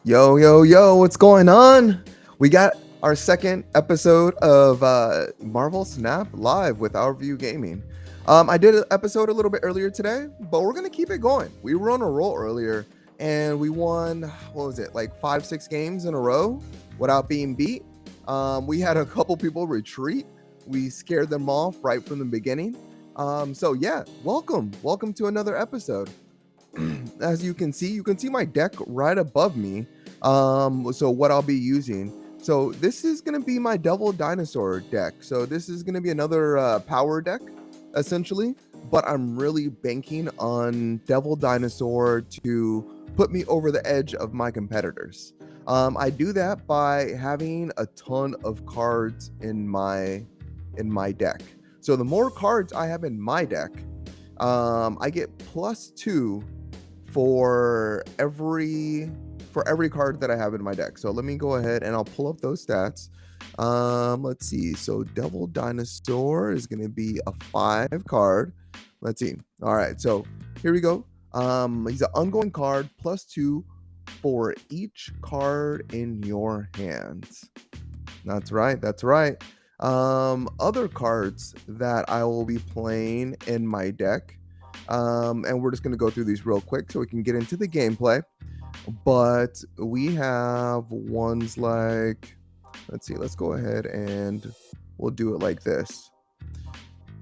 Yo, yo, yo, what's going on? We got our second episode of Marvel Snap Live with Our View Gaming. I did an episode a little bit earlier today, but we're going to keep it going. We were on a roll earlier and we won, what was it, like 5-6 games in a row without being beat. We had a couple people retreat. We scared them off right from the beginning. So yeah, welcome to another episode. As you can see my deck right above me. So what I'll be using, so this is going to be my Devil Dinosaur deck. So this is going to be another power deck essentially, but I'm really banking on Devil Dinosaur to put me over the edge of my competitors. I do that by having a ton of cards in my deck. So the more cards I have in my deck, I get +2 for every card that I have in my deck. So let me go ahead and I'll pull up those stats. Let's see. So Devil Dinosaur is going to be a 5 card. Let's see. All right. So here we go. He's an ongoing card, +2 for each card in your hands. That's right. Other cards that I will be playing in my deck. And we're just going to go through these real quick so we can get into the gameplay. But we have ones like, let's see, let's go ahead and we'll do it like this.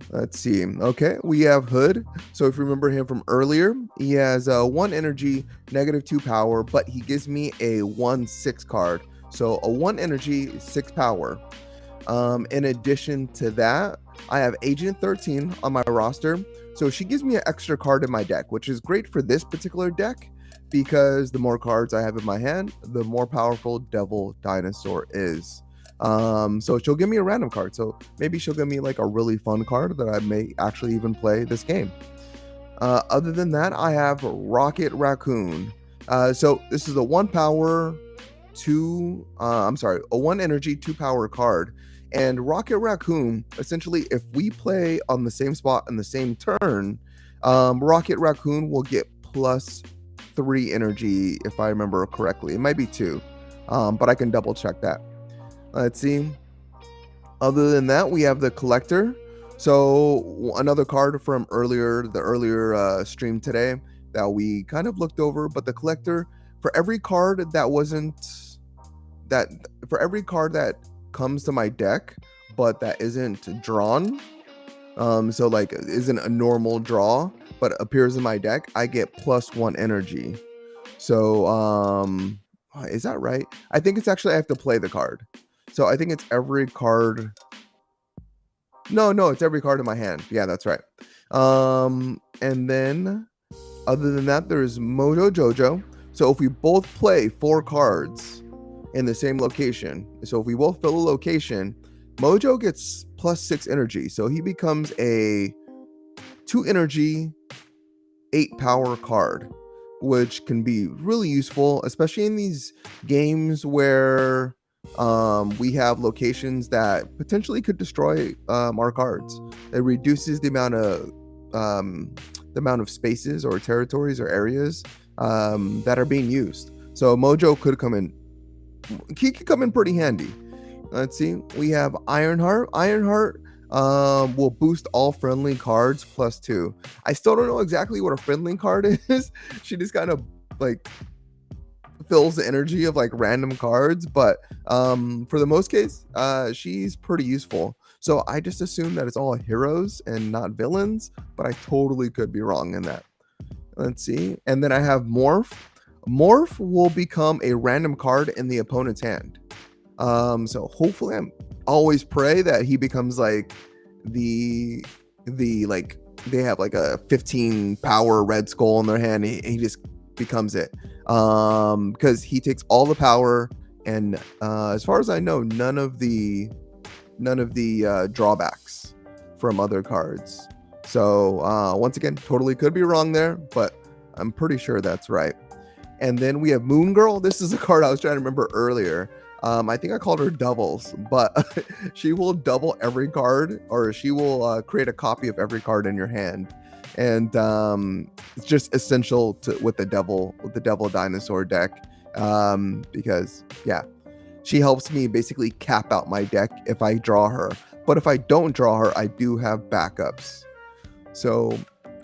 Let's see. Okay, we have Hood. So if you remember him from earlier, he has 1 energy, -2 power, but he gives me a 1/6 card. So a 1 energy, 6 power. In addition to that, I have Agent 13 on my roster. So she gives me an extra card in my deck, which is great for this particular deck because the more cards I have in my hand, the more powerful Devil Dinosaur is. So she'll give me a random card. So maybe she'll give me like a really fun card that I may actually even play this game. Other than that, I have Rocket Raccoon. So this is a 1 power, a 1 energy, 2 power card. And Rocket Raccoon, essentially, if we play on the same spot in the same turn, Rocket Raccoon will get +3 energy, if I remember correctly. It might be 2, but I can double check that. Let's see. Other than that, we have the Collector. So another card from the earlier stream today that we kind of looked over, but the Collector, for every card that comes to my deck but that isn't drawn, so like isn't a normal draw but appears in my deck, I get +1 energy. So is that right? I think it's actually I have to play the card. So I think it's every card. No, it's every card in my hand. Yeah, that's right. And then other than that, there's Mojo Jojo. So if we both play 4 cards in the same location, so if we both fill a location, Mojo gets +6 energy. So he becomes a 2 energy, 8 power card, which can be really useful, especially in these games where we have locations that potentially could destroy our cards. It reduces the amount of spaces or territories or areas that are being used. So Mojo could come in. He could come in pretty handy. Let's see. We have Ironheart. Ironheart will boost all friendly cards +2. I still don't know exactly what a friendly card is. She just kind of like fills the energy of like random cards, but for the most case, she's pretty useful. So I just assume that it's all heroes and not villains, but I totally could be wrong in that. Let's see. And then I have Morph. Morph will become a random card in the opponent's hand. So hopefully I'm always pray that he becomes like the like they have like a 15 power Red Skull in their hand. He just becomes it. Because he takes all the power and as far as I know, none of the drawbacks from other cards. So once again, totally could be wrong there, but I'm pretty sure that's right. And then we have Moon Girl. This is a card I was trying to remember earlier. I think I called her doubles, but she will double every card, or she will create a copy of every card in your hand. And it's just essential with the Devil Dinosaur deck. Because yeah, she helps me basically cap out my deck if I draw her. But if I don't draw her, I do have backups. So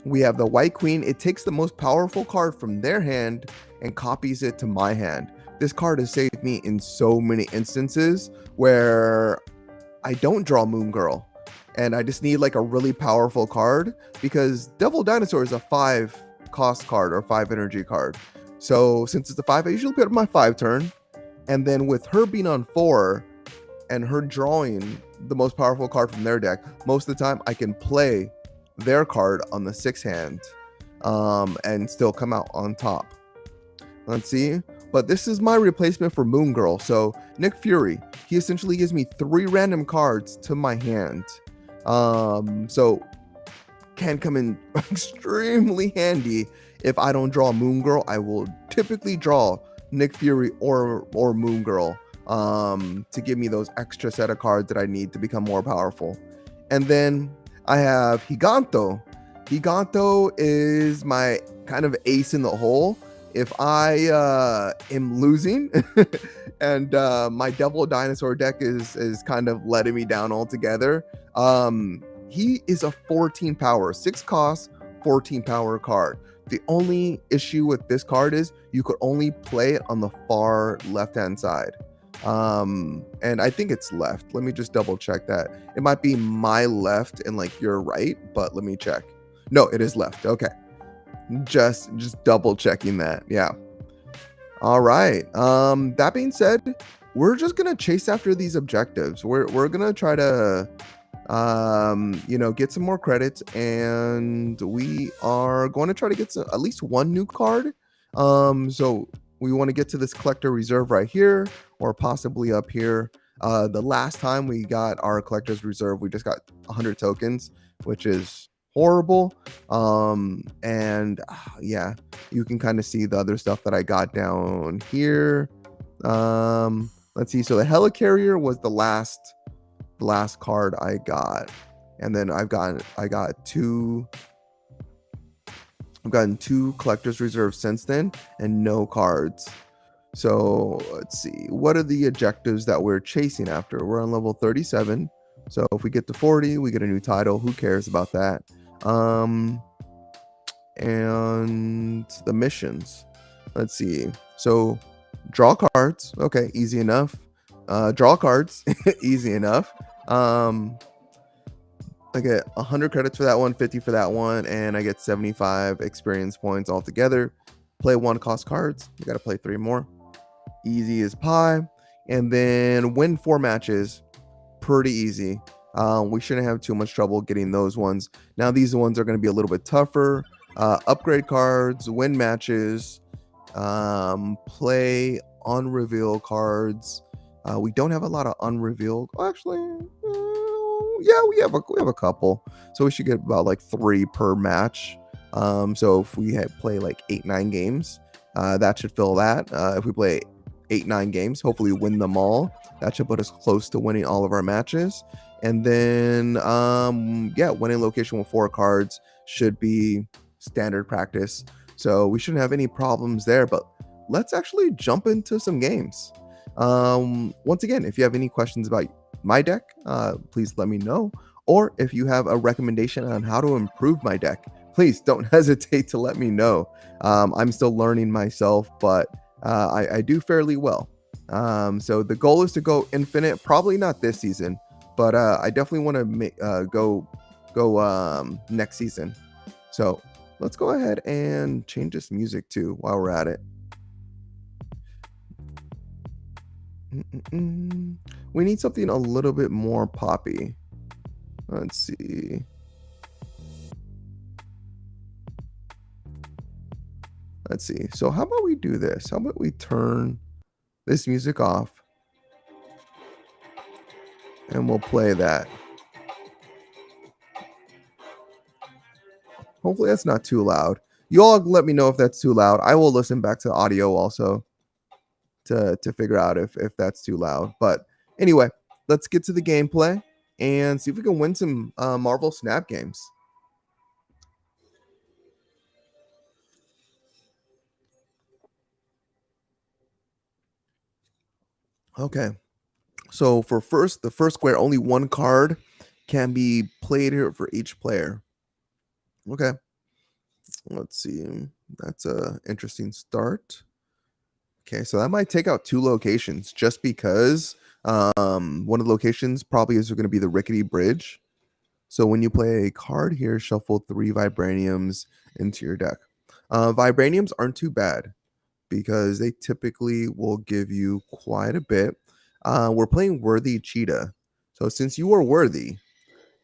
we have the White Queen. It takes the most powerful card from their hand and copies it to my hand. This card has saved me in so many instances where I don't draw Moon Girl and I just need like a really powerful card, because Devil Dinosaur is a 5 cost card or 5 energy card. So since it's a 5, I usually put it on my 5 turn. And then with her being on 4 and her drawing the most powerful card from their deck, most of the time I can play their card on the 6 hand and still come out on top. Let's see. But this is my replacement for Moon Girl. So Nick Fury, he essentially gives me 3 random cards to my hand. So can come in extremely handy. If I don't draw Moon Girl, I will typically draw Nick Fury or Moon Girl to give me those extra set of cards that I need to become more powerful. And then I have Giganto. Giganto is my kind of ace in the hole. If I am losing and my Devil Dinosaur deck is kind of letting me down altogether, he is a 14 power, 6 cost, 14 power card. The only issue with this card is you could only play it on the far left-hand side. And I think it's left. Let me just double check that. It might be my left and like your right, but let me check. No, it is left. Okay. Just double checking that. Yeah. All right. That being said, we're just gonna chase after these objectives. We're gonna try to get some more credits, and we are going to try to get at least one new card. So we want to get to this collector reserve right here, or possibly up here. The last time we got our collector's reserve, we just got 100 tokens, which is horrible. Yeah, you can kind of see the other stuff that I got down here. Let's see. So the Helicarrier was the last card I got, and then I've gotten two collector's reserves since then and no cards. So let's see, what are the objectives that we're chasing after? We're on level 37, so if we get to 40 we get a new title. Who cares about that? And the missions, let's see. So draw cards, okay, easy enough. Draw cards, easy enough. I get 100 credits for that one, 50 for that one, and I get 75 experience points altogether. Play 1 cost cards. You got to play 3 more. Easy as pie. And then win 4 matches. Pretty easy. We shouldn't have too much trouble getting those ones. Now these ones are going to be a little bit tougher. Upgrade cards, win matches, play unreveal cards. We don't have a lot of unrevealed. Actually, yeah, we have a couple. So we should get about like 3 per match. So if we play like 8-9 games, that should fill that. If we play 8-9 games, hopefully win them all. That should put us close to winning all of our matches. And then winning location with 4 cards should be standard practice. So we shouldn't have any problems there. But let's actually jump into some games. Once again, if you have any questions about my deck, please let me know. Or if you have a recommendation on how to improve my deck, please don't hesitate to let me know. I'm still learning myself, but I do fairly well. So the goal is to go infinite. Probably not this season, but I definitely want to go next season. So let's go ahead and change this music too while we're at it. We need something a little bit more poppy. Let's see. So how about we do this? How about we turn this music off and we'll play that. Hopefully that's not too loud. You all let me know if that's too loud. I will listen back to the audio also to figure out if that's too loud. But anyway, let's get to the gameplay and see if we can win some Marvel Snap games. Okay. So for the first square, only one card can be played here for each player. Okay. Let's see. That's a interesting start. Okay, so that might take out two locations just because one of the locations probably is going to be the rickety bridge. So when you play a card here, shuffle three vibraniums into your deck. Vibraniums aren't too bad because they typically will give you quite a bit. We're playing Worthy Cheetah. So since you are worthy,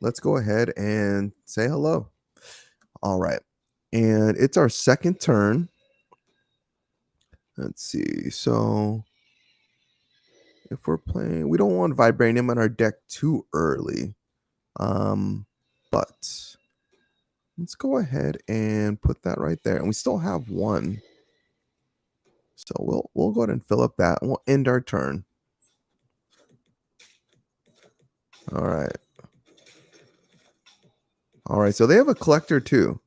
let's go ahead and say hello. All right. And it's our second turn. Let's see. So if we're playing, we don't want Vibranium on our deck too early. But let's go ahead and put that right there. And we still have one. So we'll go ahead and fill up that and we'll end our turn. All right. All right. So they have a collector too.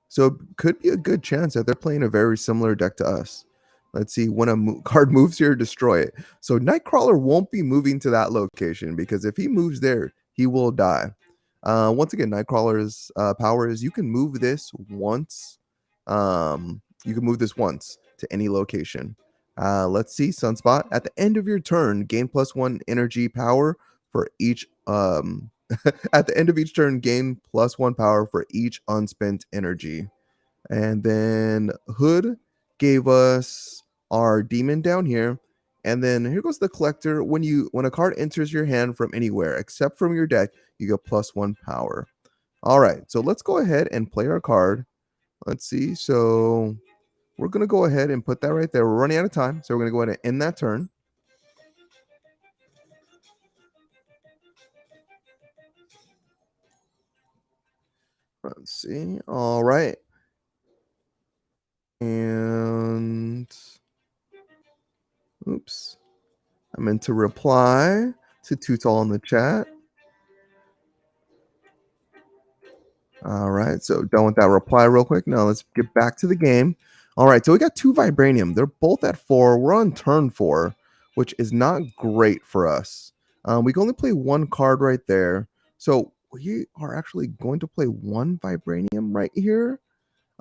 So it could be a good chance that they're playing a very similar deck to us. Let's see, when a card moves here, destroy it. So Nightcrawler won't be moving to that location because if he moves there, he will die. Once again, Nightcrawler's power is you can move this once. You can move this once to any location. Let's see, Sunspot. At the end of your turn, gain +1 energy power for each at the end of each turn, gain +1 power for each unspent energy. And then Hood gave us our demon down here. And then here goes the collector. When a card enters your hand from anywhere except from your deck, you get +1 power. All right, so let's go ahead and play our card. Let's see. So we're gonna go ahead and put that right there. We're running out of time, so we're gonna go ahead and end that turn. Let's see. All right. And oops. I meant to reply to Tutal in the chat. All right, so done with that reply real quick. Now let's get back to the game. All right, so we got two Vibranium. They're both at 4. We're on turn 4, which is not great for us. We can only play one card right there. So we are actually going to play one Vibranium right here.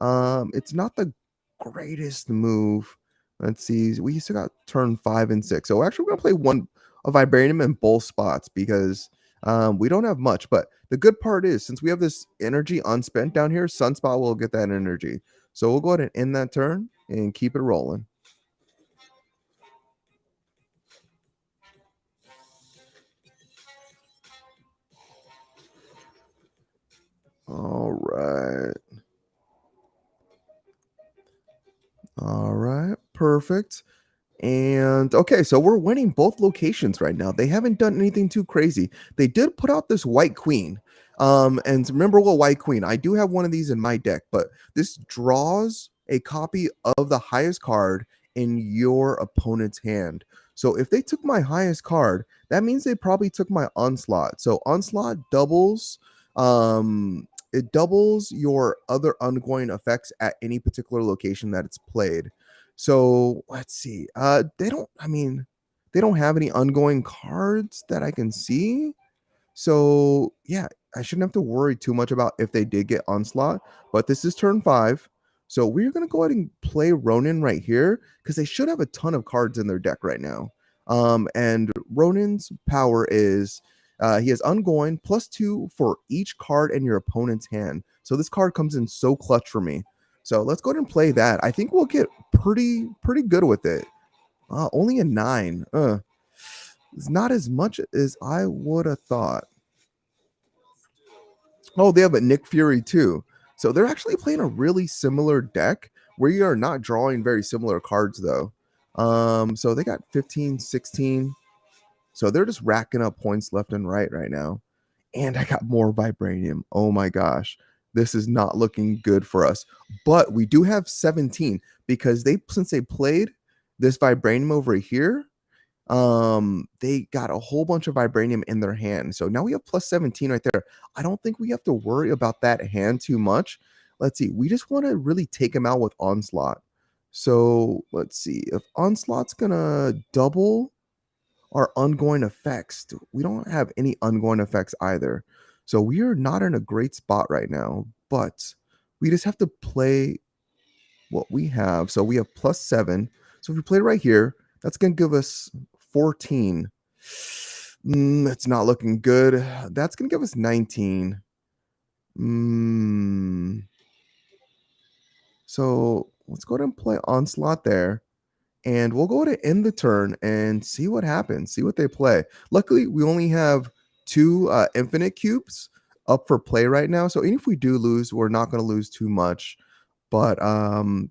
It's not the greatest move. Let's see. We still got turn 5 and 6. So we're actually going to play a Vibranium in both spots because we don't have much. But the good part is, since we have this energy unspent down here, Sunspot will get that energy. So we'll go ahead and end that turn and keep it rolling. All right. All right. Perfect. And okay, so we're winning both locations right now. They haven't done anything too crazy. They did put out this White Queen. And remember what White Queen, I do have one of these in my deck, but this draws a copy of the highest card in your opponent's hand. So if they took my highest card, that means they probably took my Onslaught. So Onslaught doubles it doubles your other ongoing effects at any particular location that it's played. So let's see. They don't have any ongoing cards that I can see. So yeah, I shouldn't have to worry too much about if they did get Onslaught. But this is turn 5. So we're gonna go ahead and play Ronin right here because they should have a ton of cards in their deck right now. And Ronin's power is he has ongoing +2 for each card in your opponent's hand. So this card comes in so clutch for me. So let's go ahead and play that. I think we'll get pretty good with it. Only a 9. It's not as much as I would have thought. Oh, they have a Nick Fury too. So they're actually playing a really similar deck where you are not drawing very similar cards though. So they got 15, 16. So they're just racking up points left and right now. And I got more Vibranium. Oh my gosh. This is not looking good for us. But we do have 17 because since they played this Vibranium over here, they got a whole bunch of Vibranium in their hand. So now we have +17 right there. I don't think we have to worry about that hand too much. Let's see. We just want to really take him out with Onslaught. So let's see if Onslaught's gonna double our ongoing effects. We don't have any ongoing effects either. So we are not in a great spot right now, but we just have to play what we have. So we have +7. So if we play right here, that's going to give us 14. It's not looking good. That's going to give us 19. So let's go ahead and play Onslaught there. And we'll go to end the turn and see what happens, see what they play. Luckily, we only have 2 infinite cubes up for play right now. So even if we do lose, we're not going to lose too much. But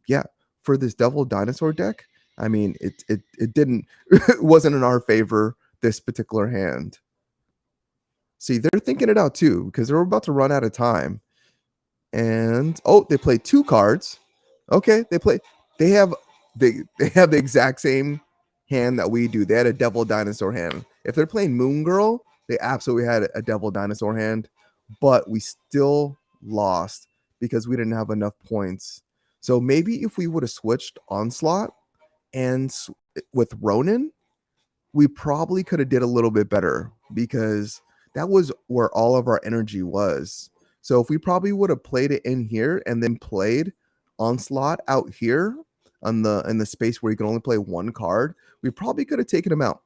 yeah, for this Devil Dinosaur deck, I mean, it didn't it wasn't in our favor this particular hand. See, they're thinking it out too because they're about to run out of time. And oh, they play 2 cards. Okay, they have they have the exact same hand that we do. They had a Devil Dinosaur hand. If they're playing Moon Girl, they absolutely had a Devil Dinosaur hand, but we still lost because we didn't have enough points. So maybe if we would have switched Onslaught and with Ronin, we probably could have did a little bit better because that was where all of our energy was. So if we probably would have played it in here and then played Onslaught out here on the in the space where you can only play 1 card, we probably could have taken him out.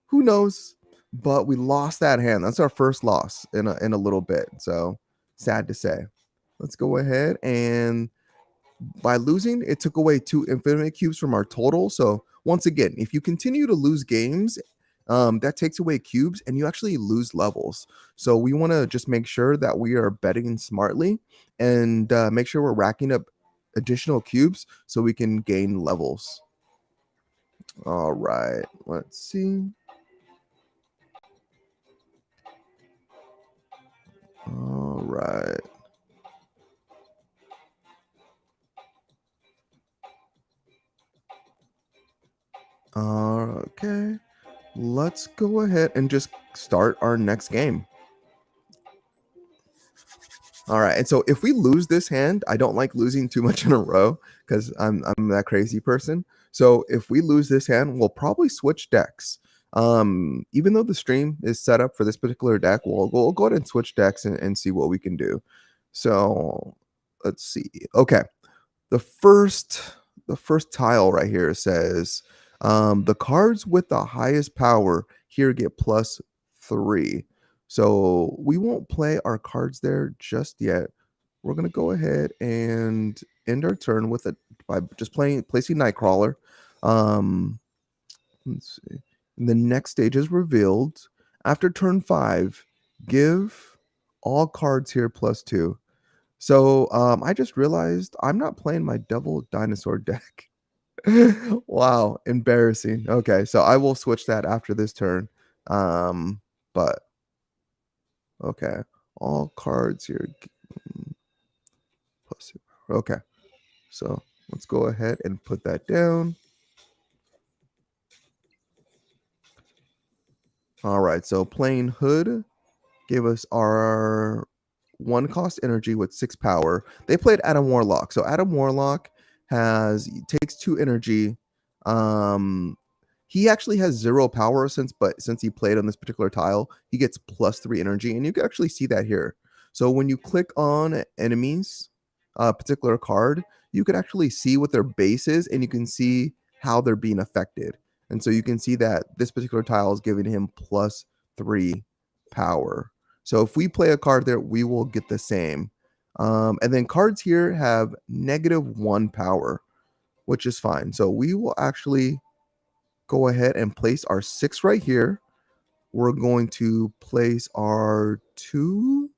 Who knows? But we lost that hand. That's our first loss in a little bit. So sad to say. Let's go ahead and by losing, it took away 2 infinite cubes from our total. So once again, if you continue to lose games, that takes away cubes and you actually lose levels. So we want to just make sure that we are betting smartly and make sure we're racking up additional cubes so we can gain levels. All right, let's see. All right. Okay. Let's go ahead and just start our next game. All right. And so if we lose this hand, I don't like losing too much in a row because I'm that crazy person. So if we lose this hand, we'll probably switch decks. Even though the stream is set up for this particular deck, we'll go ahead and switch decks and see what we can do. So let's see. Okay. The first tile right here says the cards with the highest power here get +3. So we won't play our cards there just yet. We're gonna go ahead and end our turn with it by just placing Nightcrawler. Let's see. And the next stage is revealed. After turn 5, give all cards here +2. So I just realized I'm not playing my Devil Dinosaur deck. Wow, embarrassing. Okay, so I will switch that after this turn. But okay, all cards here. +2. Okay, so let's go ahead and put that down. All right, so playing Hood gave us our 1 cost energy with 6 power. They played Adam Warlock. So Adam Warlock takes 2 energy. He actually has 0 power since he played on this particular tile, he gets +3 energy, and you can actually see that here. So when you click on enemies, a particular card, you can actually see what their base is, and you can see how they're being affected. And so you can see that this particular tile is giving him +3 power. So if we play a card there, we will get the same. And then cards here have -1 power, which is fine. So we will actually go ahead and place our 6 right here. We're going to place our 2.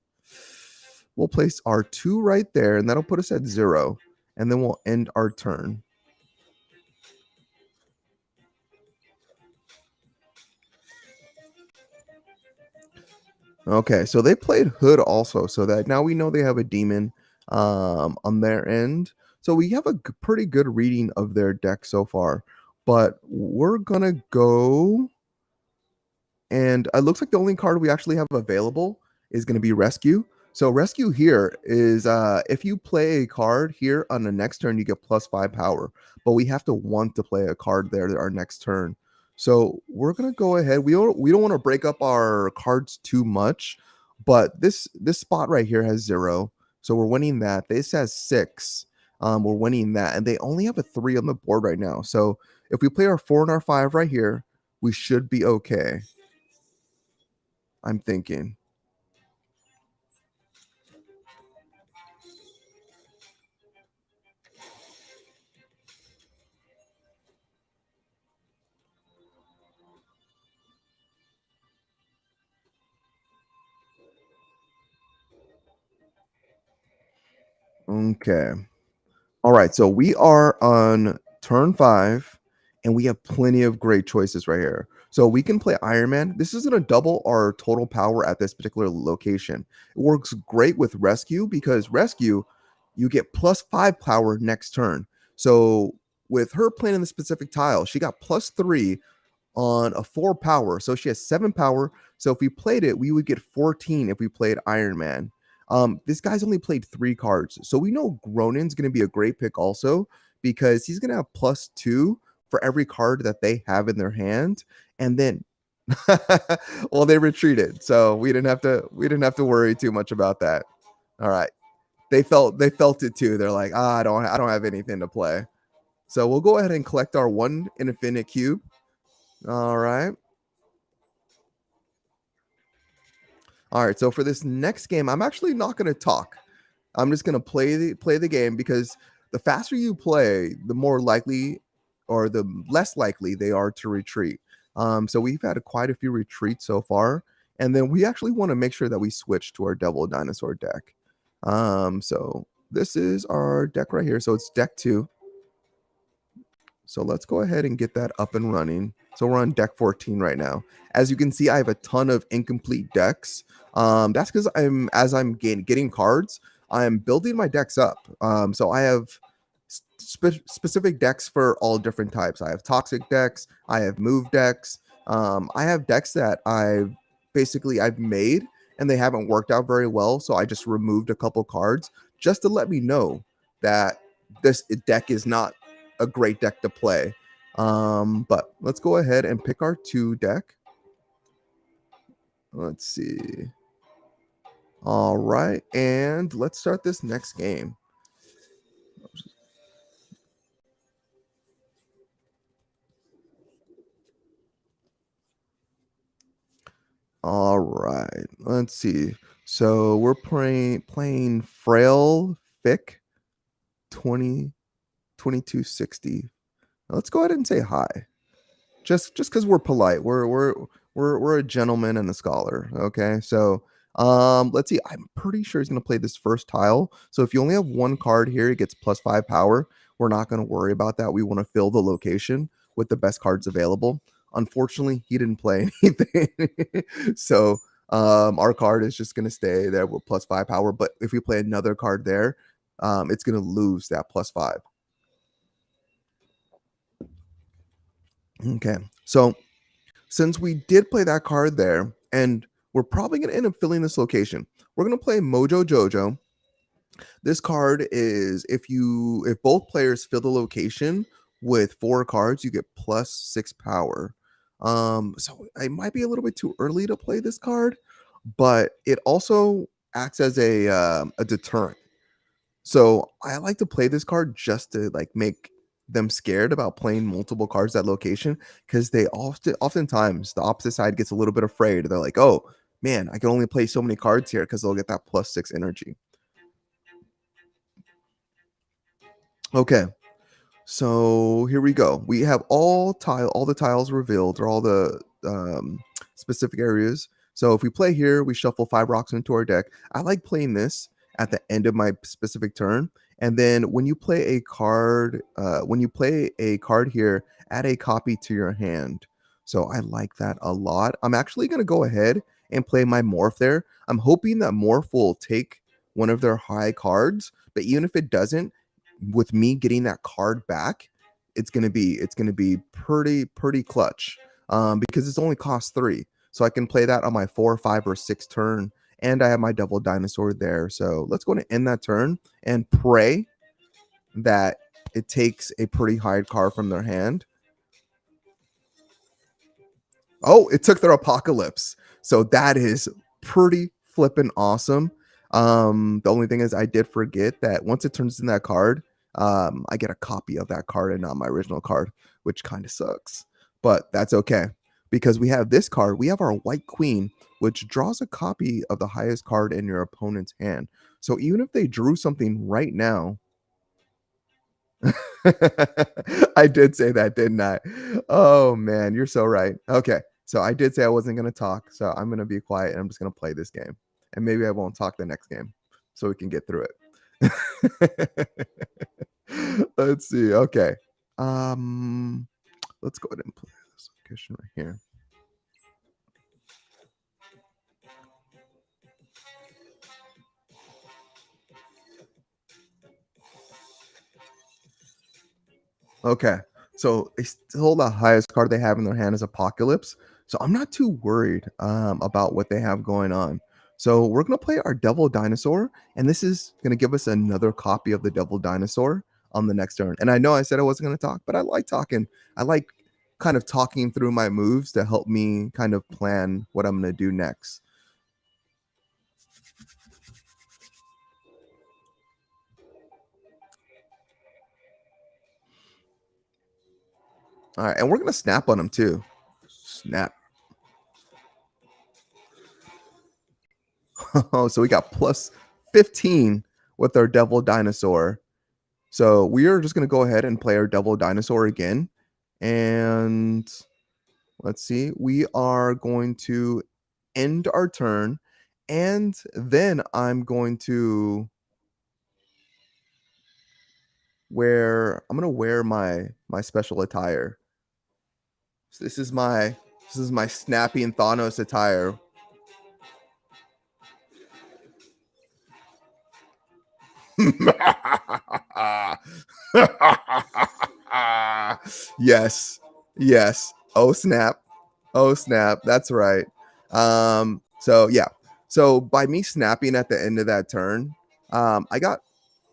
We'll place our 2 right there, and that'll put us at 0. And then we'll end our turn. Okay, so they played Hood also, so that now we know they have a demon on their end. So we have a pretty good reading of their deck so far. But we're gonna go, and it looks like the only card we actually have available is gonna be Rescue. So rescue here is if you play a card here on the next turn, you get +5 power. But we have to want to play a card there our next turn. So we're gonna go ahead. We don't want to break up our cards too much, but this spot right here has 0. So we're winning that. This has 6. We're winning that, and they only have a 3 on the board right now. So if we play our 4 and our 5 right here, we should be okay. I'm thinking. Okay. All right, so we are on turn 5, and we have plenty of great choices right here. So we can play Iron Man. This is gonna double our total power at this particular location. It works great with Rescue because Rescue, you get +5 power next turn. So with her playing in the specific tile, she got +3 on a 4 power. So she has 7 power. So if we played it, we would get 14 if we played Iron Man. This guy's only played 3 cards. So we know Gronin's going to be a great pick also because he's going to have +2 for every card that they have in their hand. And then well, they retreated. So we didn't have to worry too much about that. All right. They felt it too. They're like, I don't have anything to play. So we'll go ahead and collect our 1 infinite cube. All right. All right. So for this next game, I'm actually not going to talk. I'm just going to play the game because the faster you play, the more likely or the less likely they are to retreat. So we've had quite a few retreats so far, and then we actually want to make sure that we switch to our Devil Dinosaur deck. So this is our deck right here. So it's deck 2. So let's go ahead and get that up and running. So we're on deck 14 right now. As you can see, I have a ton of incomplete decks. That's because as I'm getting cards, I'm building my decks up. So I have specific decks for all different types. I have toxic decks. I have move decks. I have decks that I've made and they haven't worked out very well. So I just removed a couple cards just to let me know that this deck is not a great deck to play. But let's go ahead and pick our 2 deck. Let's see. All right, and let's start this next game. All right, let's see. So we're playing Frail Fick 20 2260. Let's go ahead and say hi. Just because we're polite. We're a gentleman and a scholar. Okay, so let's see. I'm pretty sure he's gonna play this first tile. So if you only have 1 card here, he gets +5 power. We're not gonna worry about that. We want to fill the location with the best cards available. Unfortunately, he didn't play anything. So our card is just gonna stay there with +5 power. But if we play another card there, it's gonna lose that +5. Okay, so since we did play that card there, and we're probably going to end up filling this location, we're going to play Mojo Jojo. This card is if both players fill the location with 4 cards, you get +6 power. So it might be a little bit too early to play this card, but it also acts as a deterrent. So I like to play this card just to like make them scared about playing multiple cards at location because they oftentimes the opposite side gets a little bit afraid. They're like, oh man, I can only play so many cards here because they'll get that +6 energy. Okay, so here we go. We have all the tiles revealed or all the specific areas. So if we play here, we shuffle 5 rocks into our deck. I like playing this at the end of my specific turn. And then when you play a card here, add a copy to your hand. So I like that a lot. I'm actually gonna go ahead and play my Morph there. I'm hoping that Morph will take one of their high cards, but even if it doesn't, with me getting that card back, it's gonna be pretty clutch. Because it's only cost 3. So I can play that on my 4, 5, or 6 turn and I have my Devil Dinosaur there. So let's go and end that turn and pray that it takes a pretty high card from their hand. Oh, it took their Apocalypse. So that is pretty flippin' awesome. The only thing is I did forget that once it turns in that card, I get a copy of that card and not my original card, which kind of sucks. But that's okay. Because we have this card, we have our White Queen, which draws a copy of the highest card in your opponent's hand. So even if they drew something right now, I did say that, didn't I? Oh man, you're so right. Okay, so I did say I wasn't gonna talk, so I'm gonna be quiet and I'm just gonna play this game, and maybe I won't talk the next game, so we can get through it. Let's see. Okay, um, let's go ahead and play this location right here. Okay. So they still the highest card they have in their hand is Apocalypse. So I'm not too worried about what they have going on. So we're gonna play our Devil Dinosaur, and this is gonna give us another copy of the Devil Dinosaur on the next turn. And I know I said I wasn't gonna talk, but I like talking. I like kind of talking through my moves to help me kind of plan what I'm gonna do next. All right, and we're gonna snap on them too. Snap. Oh, so we got plus 15 with our Devil Dinosaur. So we are just going to go ahead and play our Devil Dinosaur again. And let's see. We are going to end our turn. And then I'm going to wear my special attire. So this is my snapping Thanos attire. Yes. Yes. Oh snap. Oh snap. That's right. So yeah. So by me snapping at the end of that turn, I got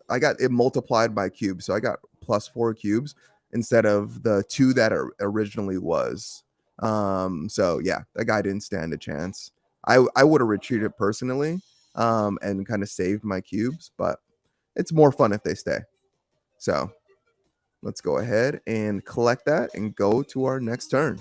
it multiplied by cubes. So I got +4 cubes instead of the 2 that originally was. So yeah, that guy didn't stand a chance. I would have retreated personally, and kind of saved my cubes, but it's more fun if they stay. So let's go ahead and collect that and go to our next turn.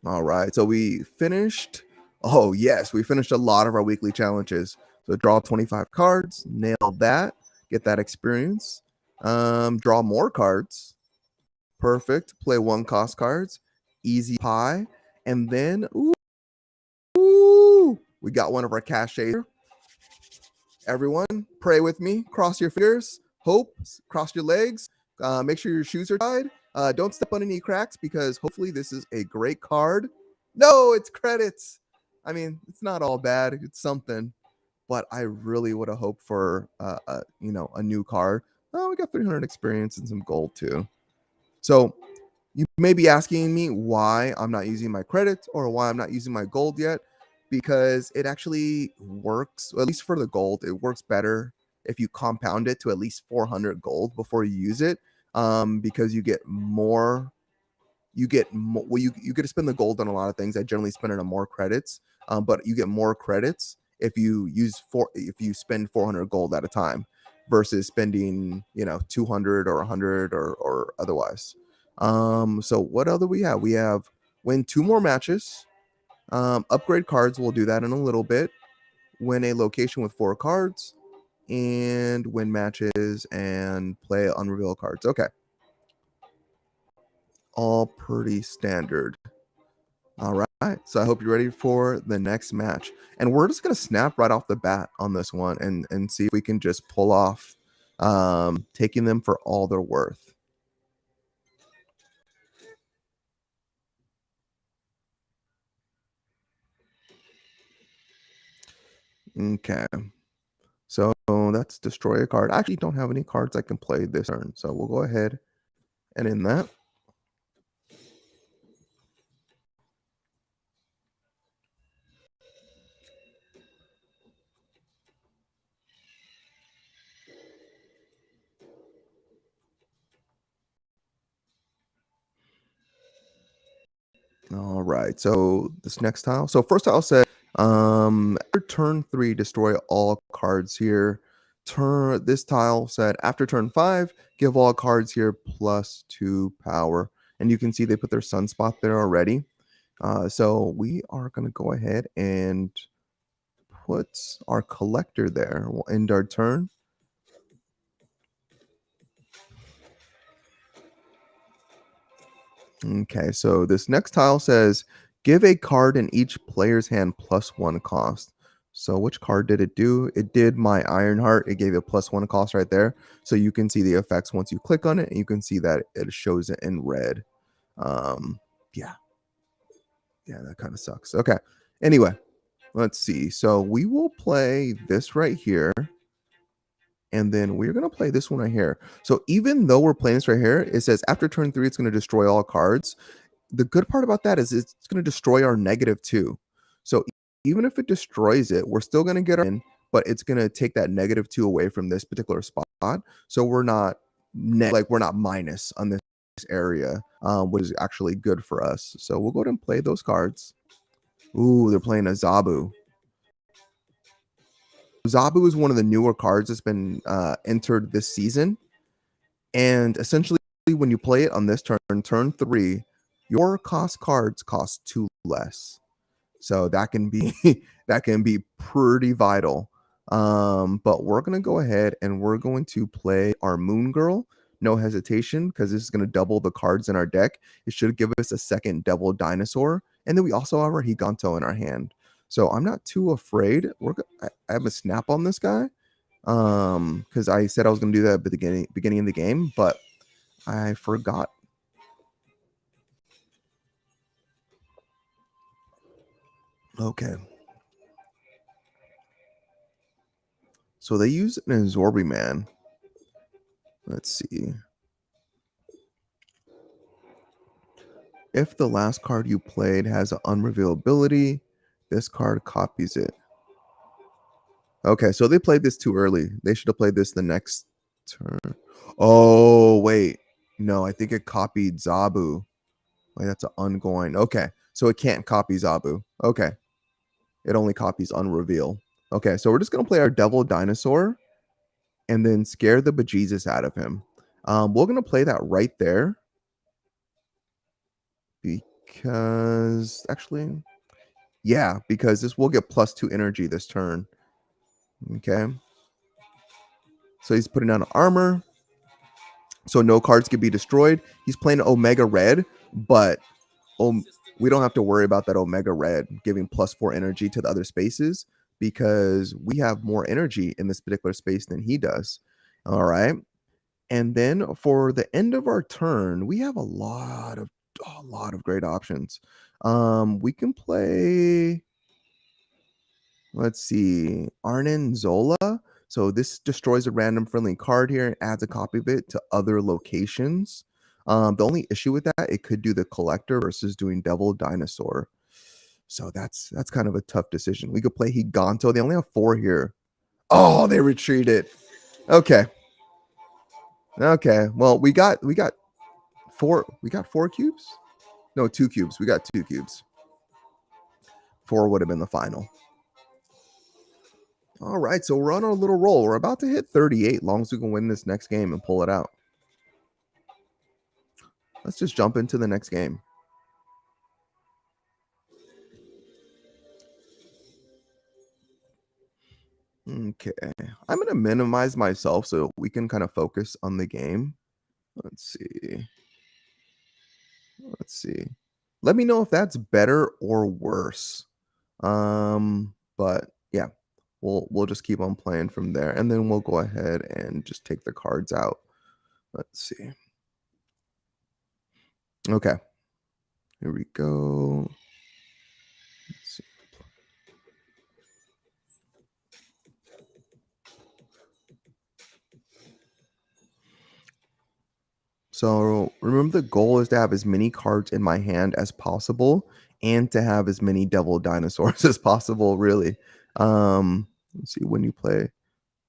All right. So we finished. Oh, yes. We finished a lot of our weekly challenges. So draw 25 cards, nail that, get that experience. Draw more cards. Perfect. Play 1 cost cards. Easy pie. And then, ooh, we got one of our caches. Everyone, pray with me. Cross your fingers. Hope. Cross your legs. Make sure your shoes are tied. Don't step on any cracks because hopefully this is a great card. No, it's credits. I mean, it's not all bad. It's something, but I really would have hoped for a new card. Oh, we got 300 experience and some gold too. So you may be asking me why I'm not using my credits or why I'm not using my gold yet, because it actually works, at least for the gold, it works better if you compound it to at least 400 gold before you use it, because you get to spend the gold on a lot of things. I generally spend it on more credits, but you get more credits if you spend 400 gold at a time versus spending 200 or 100 or otherwise. So what other we have? We have win 2 more matches. Upgrade cards. We'll do that in a little bit. Win a location with 4 cards, and win matches and play unreveal cards. Okay, all pretty standard. All right. So I hope you're ready for the next match. And we're just gonna snap right off the bat on this one and see if we can just pull off taking them for all they're worth. Okay. So that's destroy a card. I actually don't have any cards I can play this turn. So we'll go ahead and in that. All right. So this next tile. So first tile said, after turn 3, destroy all cards here. This tile said after turn 5, give all cards here +2 power. And you can see they put their sunspot there already. So we are going to go ahead and put our collector there. We'll end our turn. Okay, so this next tile says give a card in each player's hand +1 cost. So which card did it do? It did my Ironheart. It gave it +1 cost right there. So you can see the effects once you click on it, and you can see that it shows it in red. Um, yeah, that kind of sucks. Okay. Anyway, let's see. So we will play this right here. And then we're going to play this one right here. So even though we're playing this right here, it says after turn 3, it's going to destroy all cards. The good part about that is it's going to destroy our -2. So even if it destroys it, we're still going to get our in, but it's going to take that -2 away from this particular spot. So we're not we're not minus on this area, which is actually good for us. So we'll go ahead and play those cards. Ooh, they're playing a Zabu. Zabu is one of the newer cards that's been entered this season. And essentially, when you play it on this turn 3, your cards cost 2 less. So that can be that can be pretty vital. But we're gonna go ahead and we're going to play our Moon Girl, no hesitation, because this is gonna double the cards in our deck. It should give us a second Devil Dinosaur, and then we also have our Higanto in our hand. So I'm not too afraid. I have a snap on this guy, because I said I was gonna do that at the beginning of the game, but I forgot. Okay. So they use an Absorbi Man. Let's see. If the last card you played has an unrevealability, this card copies it. Okay, so they played this too early. They should have played this the next turn. Oh, wait. No, I think it copied Zabu. Like that's an ongoing. Okay, so it can't copy Zabu. Okay. It only copies Unreveal. Okay, so we're just going to play our Devil Dinosaur and then scare the bejesus out of him. We're going to play that right there. Because actually, yeah, because this will get +2 energy this turn. Okay. So he's putting down armor. So no cards can be destroyed. He's playing Omega Red, but we don't have to worry about that Omega Red giving +4 energy to the other spaces because we have more energy in this particular space than he does. All right. And then for the end of our turn, we have a lot of great options. We can play, let's see, Arnon Zola. So this destroys a random friendly card here and adds a copy of it to other locations. The only issue with that, it could do the collector versus doing Devil Dinosaur. So that's kind of a tough decision. We could play Higanto. They only have 4 here. Oh, they retreated. Okay. Okay. Well, we got 4 cubes? No, 2 cubes. We got 2 cubes. 4 would have been the final. All right, so we're on our little roll. We're about to hit 38, long as we can win this next game and pull it out. Let's just jump into the next game. Okay, I'm going to minimize myself so we can kind of focus on the game. Let's see. Let me know if that's better or worse. But yeah, we'll just keep on playing from there, and then we'll go ahead and just take the cards out. Let's see. Okay, here we go. Let's see. So remember, the goal is to have as many cards in my hand as possible and to have as many Devil Dinosaurs as possible, really. Let's see, when you play.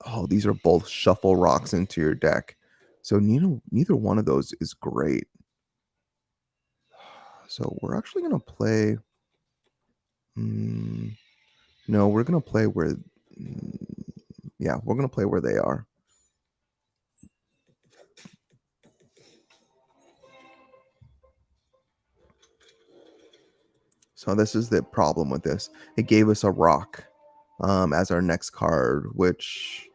Oh, these are both shuffle rocks into your deck. So neither one of those is great. So we're actually gonna play. mm, no, we're gonna play where. Yeah, we're gonna play where they are. So this is the problem with this. It gave us a rock as our next card, which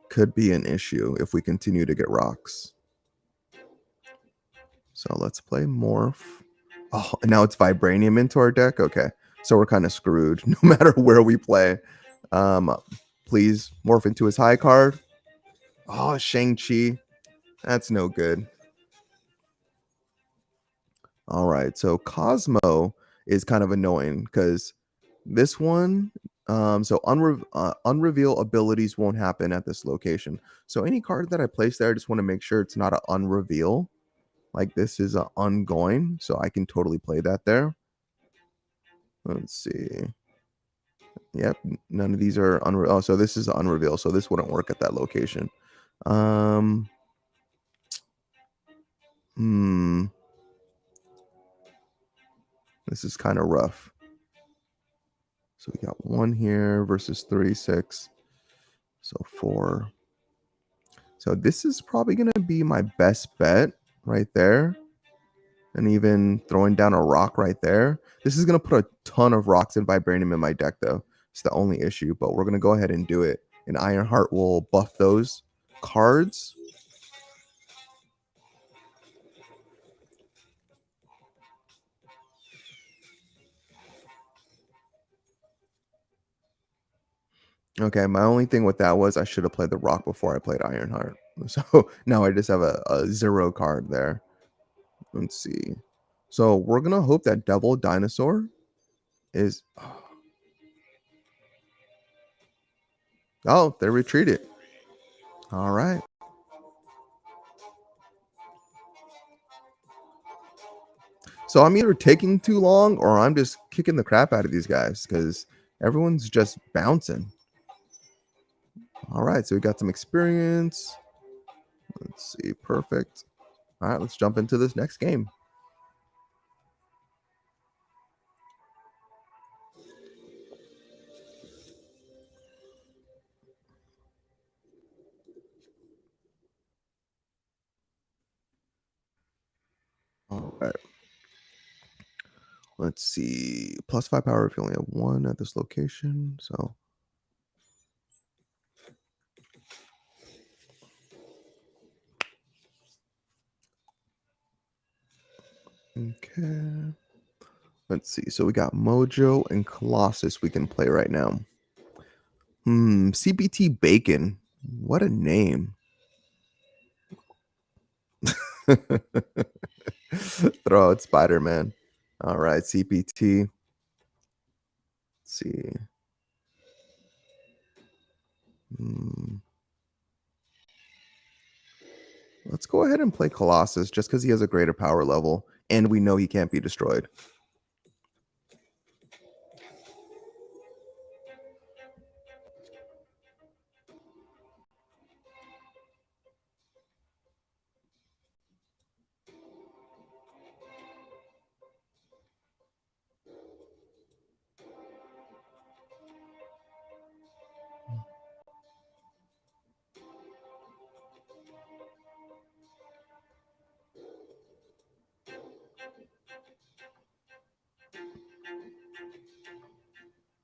could be an issue if we continue to get rocks. So let's play Morph. Oh, and now it's Vibranium into our deck? Okay. So we're kind of screwed no matter where we play. Um, please morph into his high card. Oh, Shang-Chi. That's no good. All right. So Cosmo is kind of annoying because this one, unreveal abilities won't happen at this location. So any card that I place there, I just want to make sure it's not an unreveal. Like this is an ongoing, so I can totally play that there. Let's see. Yep, none of these are unreveal. Oh, so this is unreveal, so this wouldn't work at that location. Um, hmm. This is kind of rough. So we got 1 here versus 3, 6. So 4. So this is probably going to be my best bet right there. And even throwing down a rock right there. This is going to put a ton of rocks and Vibranium in my deck, though. It's the only issue, but we're going to go ahead and do it. And Ironheart will buff those cards. Okay, my only thing with that was I should have played the rock before I played Ironheart. So now I just have a 0 card there. Let's see. So we're going to hope that Devil Dinosaur is... Oh, they retreated. All right. So I'm either taking too long or I'm just kicking the crap out of these guys because everyone's just bouncing. All right, so we got some experience. Let's see, perfect. All right, let's jump into this next game. All right. Let's see. +5 power if you only have 1 at this location. So okay. Let's see. So we got Mojo and Colossus we can play right now. CBT Bacon. What a name. Throw out Spider-Man. All right, CPT. Let's see. Let's go ahead and play Colossus just because he has a greater power level and we know he can't be destroyed.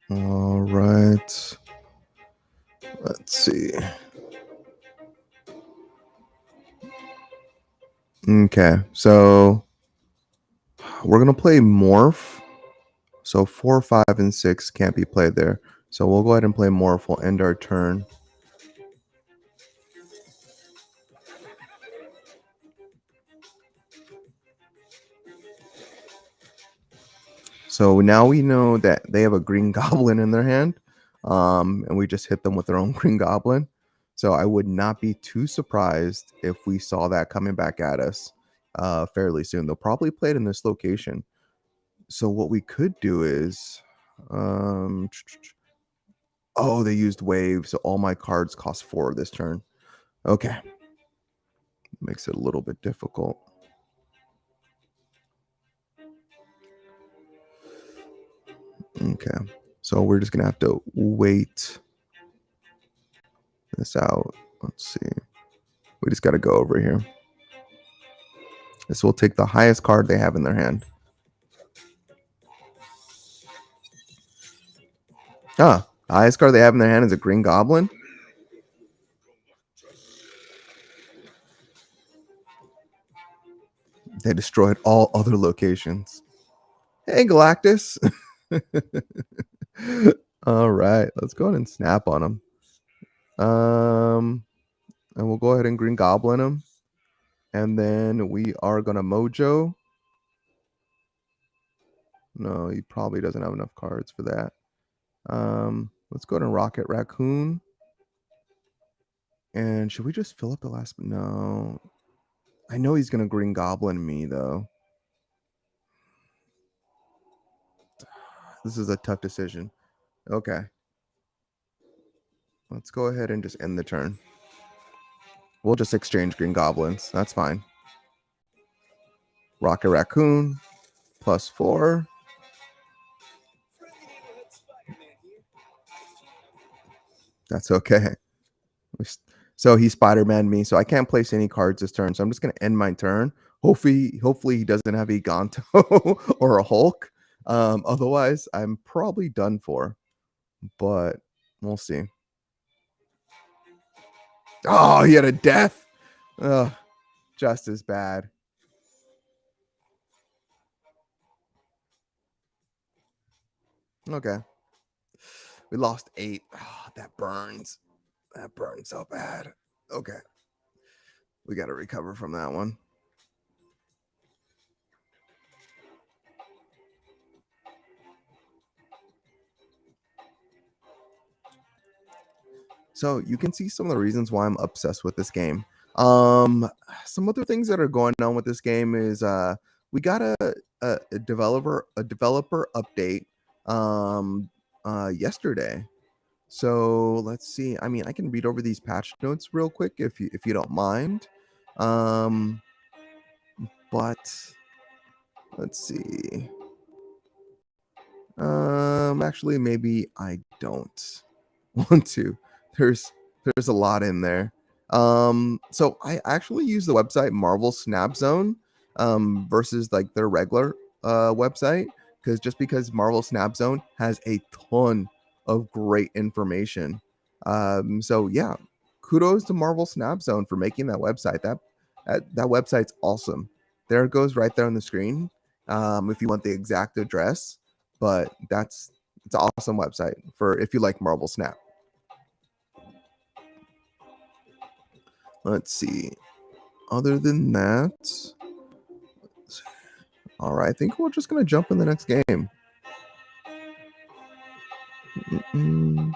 All right. Let's see. Okay, so we're going to play Morph. So 4, 5, and 6 can't be played there. So we'll go ahead and play Morph. We'll end our turn. So now we know that they have a Green Goblin in their hand. And we just hit them with their own Green Goblin. So I would not be too surprised if we saw that coming back at us fairly soon. They'll probably play it in this location. So what we could do is... oh, they used Wave. So all my cards cost 4 this turn. Okay. Makes it a little bit difficult. Okay. So we're just gonna have to wait this out. Let's see. We just gotta go over here. This will take the highest card they have in their hand. Ah, the highest card they have in their hand is a Green Goblin. They destroyed all other locations. Hey, Galactus. All right, let's go ahead and snap on them. And we'll go ahead and Green Goblin him. And then we are gonna Mojo. No, he probably doesn't have enough cards for that. Let's go to Rocket Raccoon. And should we just fill up the last? No, I know he's gonna Green Goblin me though. This is a tough decision. Okay, let's go ahead and just end the turn. We'll just exchange Green Goblins. That's fine. Rocket Raccoon +4. That's okay. So he Spider-Man me, so I can't place any cards this turn. So I'm just gonna end my turn. Hopefully he doesn't have a Gonto or a Hulk. Otherwise, I'm probably done for. But we'll see. Oh, he had a death. Ugh, just as bad. Okay. We lost 8. Oh, that burns. That burns so bad. Okay. We got to recover from that one. So you can see some of the reasons why I'm obsessed with this game. Some other things that are going on with this game is we got a developer update yesterday. So let's see. I mean, I can read over these patch notes real quick if you don't mind. But let's see. Actually, maybe I don't want to. There's a lot in there. So I actually use the website Marvel Snap Zone versus like their regular website because Marvel Snap Zone has a ton of great information. So yeah, kudos to Marvel Snap Zone for making that website. That website's awesome. There it goes right there on the screen. If you want the exact address, but it's an awesome website for if you like Marvel Snap. Let's see. Other than that, all right, I think we're just gonna jump in the next game. Mm-mm.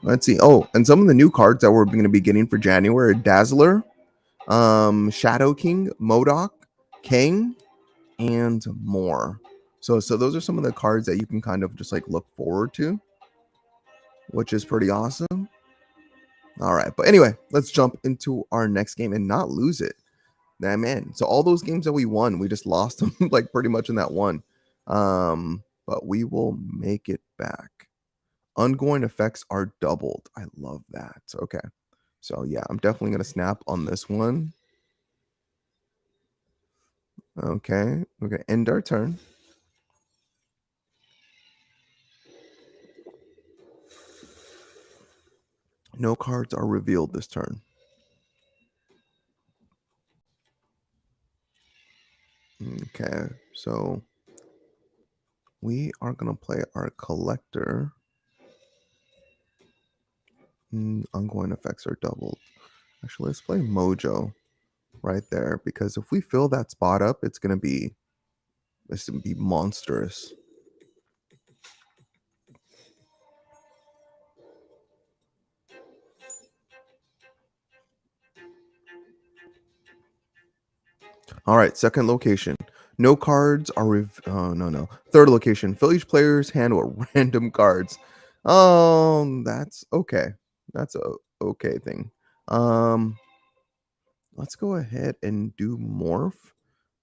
Let's see. Oh, and some of the new cards that we're going to be getting for January are Dazzler, Shadow King, Modoc, King, and more. So those are some of the cards that you can kind of just like look forward to, which is pretty awesome. All right, but anyway, let's jump into our next game and not lose it. Nah, man. So all those games that we won, we just lost them like pretty much in that one. But we will make it back. Ongoing effects are doubled. I love that. Okay. So yeah, I'm definitely gonna snap on this one. Okay, we're gonna end our turn. No cards are revealed this turn. Okay, so we are gonna play our collector. Ongoing effects are doubled. Actually, let's play Mojo right there because if we fill that spot up, it's gonna be monstrous. All right, second location. No cards are oh no. Third location. Fill each player's hand with random cards. That's okay. That's a okay thing. Let's go ahead and do morph.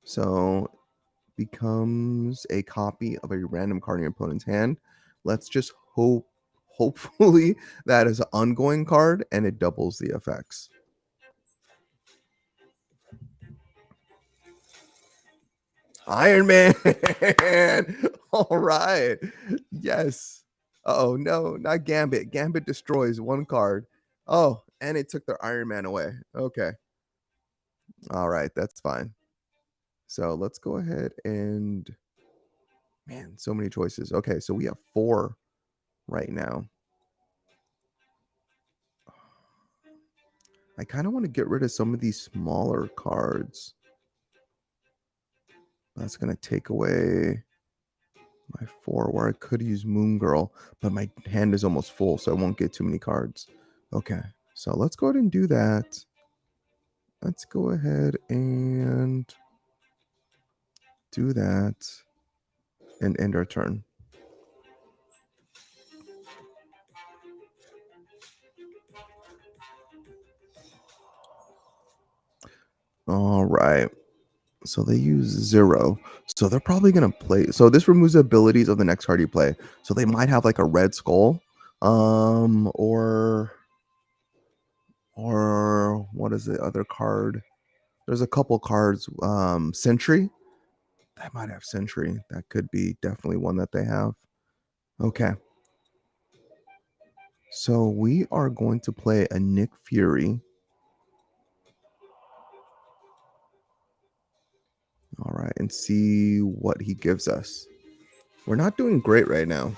So becomes a copy of a random card in your opponent's hand. Let's just hopefully that is an ongoing card and it doubles the effects. Iron Man. All right. Yes. Oh no, not Gambit. Gambit destroys one card. Oh, and it took their Iron Man away. Okay. All right, that's fine. So let's go ahead and man, so many choices. Okay, so we have 4 right now. I kind of want to get rid of some of these smaller cards. That's going to take away my 4 where I could use Moon Girl, but my hand is almost full, so I won't get too many cards. Okay, so let's go ahead and do that. Let's go ahead and do that and end our turn. All right. So they use 0. So they're probably going to play. So this removes the abilities of the next card you play. So they might have like a red skull. Or what is the other card? There's a couple cards. Sentry. They might have Sentry. That could be definitely one that they have. Okay. So we are going to play a Nick Fury. All right, and see what he gives us. We're not doing great right now.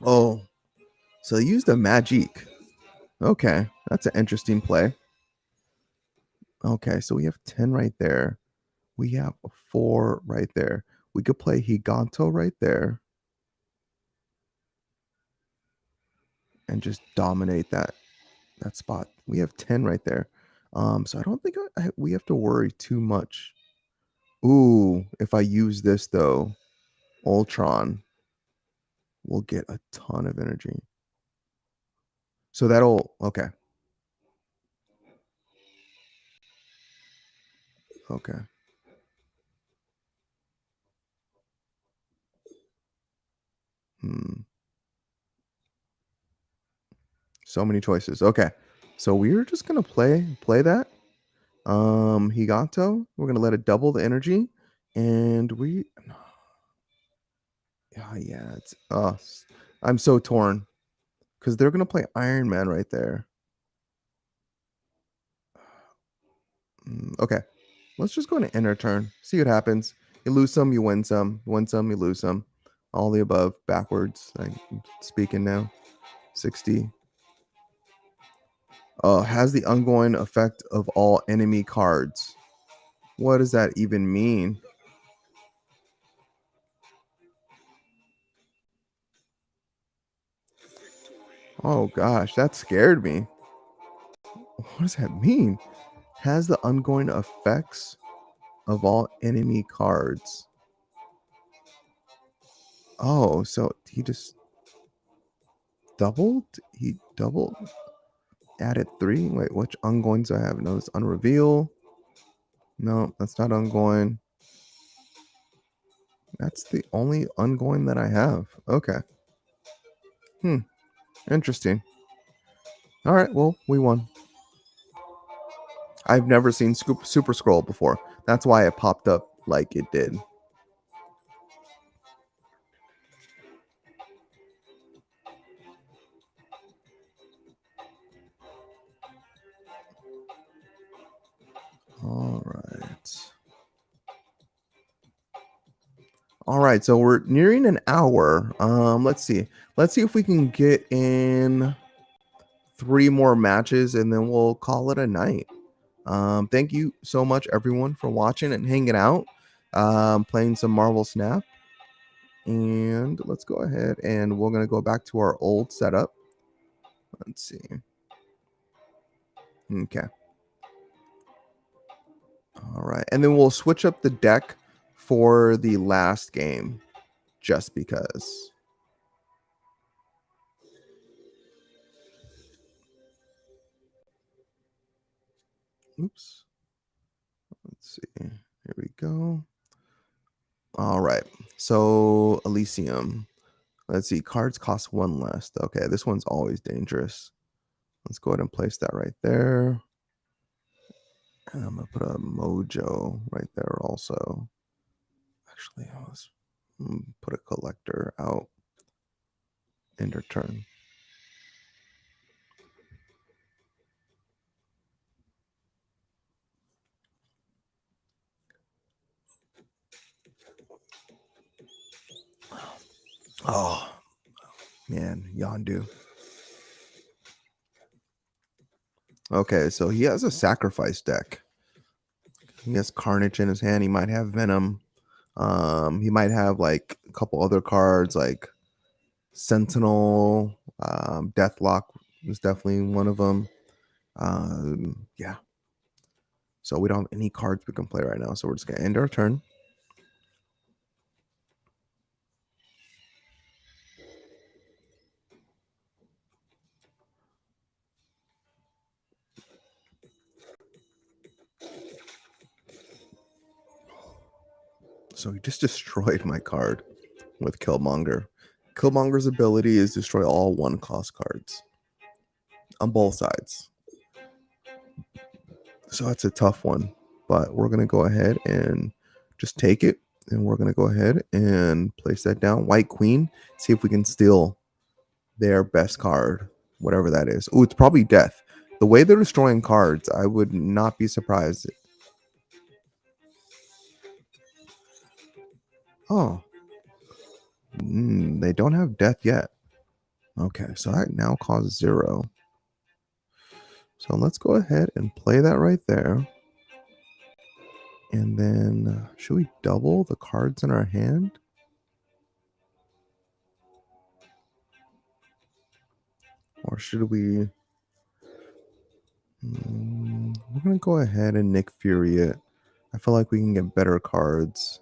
Oh, so they used a Magic. Okay, that's an interesting play. Okay, so we have 10 right there. We have a 4 right there. We could play Higanto right there and just dominate that spot. We have 10 right there. So I don't think we have to worry too much. Ooh, if I use this though, Ultron will get a ton of energy. So that'll okay. Okay. Hmm. So many choices. Okay. So we're just gonna play that. Higato. We're gonna let it double the energy. And we yeah, it's I'm so torn. Because they're gonna play Iron Man right there. Okay. Let's just go into enter turn. See what happens. You lose some, you win some. You win some, you lose some. All the above, backwards. I'm speaking now. 60. Has the ongoing effect of all enemy cards. What does that even mean? Oh gosh, that scared me. What does that mean? Has the ongoing effects of all enemy cards. Oh, so he just doubled? He doubled? Added 3? Wait, which ongoings do I have? No, it's unreveal. No, that's not ongoing. That's the only ongoing that I have. Okay. Interesting. All right, well, we won. I've never seen Super Scroll before. That's why it popped up like it did. All right. All right, so we're nearing an hour. Let's see. Let's see if we can get in 3 more matches and then we'll call it a night. Thank you so much everyone for watching and hanging out. Playing some Marvel Snap. And let's go ahead and we're going to go back to our old setup. Let's see. Okay. All right. And then we'll switch up the deck for the last game just because. Oops. Let's see. Here we go. All right. So Elysium. Let's see. Cards cost one less. Okay, this one's always dangerous. Let's go ahead and place that right there. And I'm gonna put a mojo right there also. Actually, let's put a collector out. End your turn. Oh man, Yondu. Okay, so he has a sacrifice deck. He has Carnage in his hand. He might have Venom. He might have like a couple other cards like Sentinel, Deathlock is definitely one of them. Yeah. So we don't have any cards we can play right now. So we're just gonna end our turn. So he just destroyed my card with Killmonger. Killmonger's ability is destroy all one cost cards on both sides. So that's a tough one. But we're gonna go ahead and just take it. And we're gonna go ahead and place that down. White Queen. See if we can steal their best card, whatever that is. Oh, it's probably Death. The way they're destroying cards, I would not be surprised. Oh, they don't have Death yet. Okay, so that now costs 0. So let's go ahead and play that right there. And then, should we double the cards in our hand? Or should we... we're going to go ahead and Nick Fury it. I feel like we can get better cards.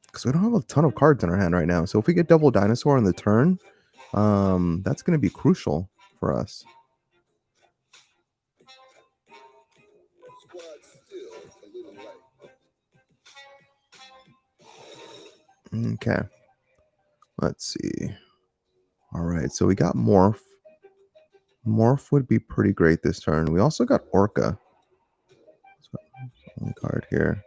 Because we don't have a ton of cards in our hand right now. So if we get double dinosaur on the turn, that's going to be crucial for us. Okay. Let's see. All right. So we got Morph. Morph would be pretty great this turn. We also got Orca. So, one card here.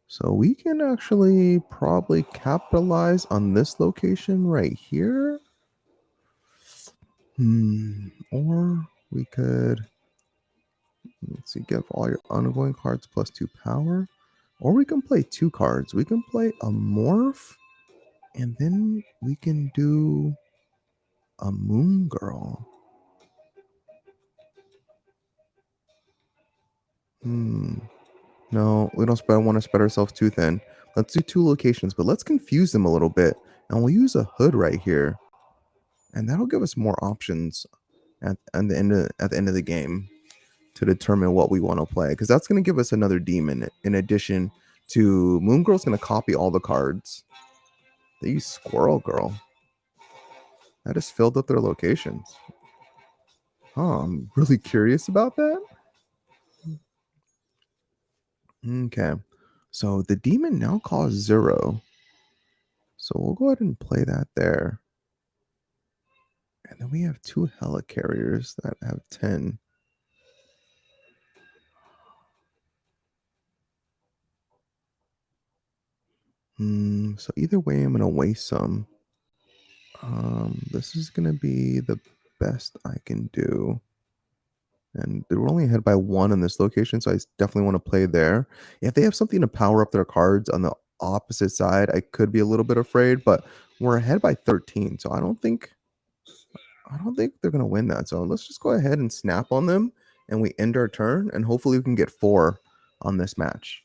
So we can actually probably capitalize on this location right here. Or we could, let's see, give all your ongoing cards +2 power. Or we can play 2 cards. We can play a Morph, and then we can do a Moon Girl. No, we don't want to spread ourselves too thin. Let's do 2 locations, but let's confuse them a little bit. And we'll use a Hood right here. And that'll give us more options at the end of the game to determine what we want to play, because that's going to give us another demon in addition to Moon Girl's going to copy all the cards. They use Squirrel Girl. That just filled up their locations. Oh, I'm really curious about that. Okay, so the demon now costs 0. So we'll go ahead and play that there. And then we have 2 helicarriers that have 10. So either way, I'm going to waste some. This is going to be the best I can do. And they're only ahead by 1 in this location, so I definitely want to play there. If they have something to power up their cards on the opposite side, I could be a little bit afraid, but we're ahead by 13, so I don't think they're going to win that. So let's just go ahead and snap on them, and we end our turn, and hopefully we can get 4 on this match.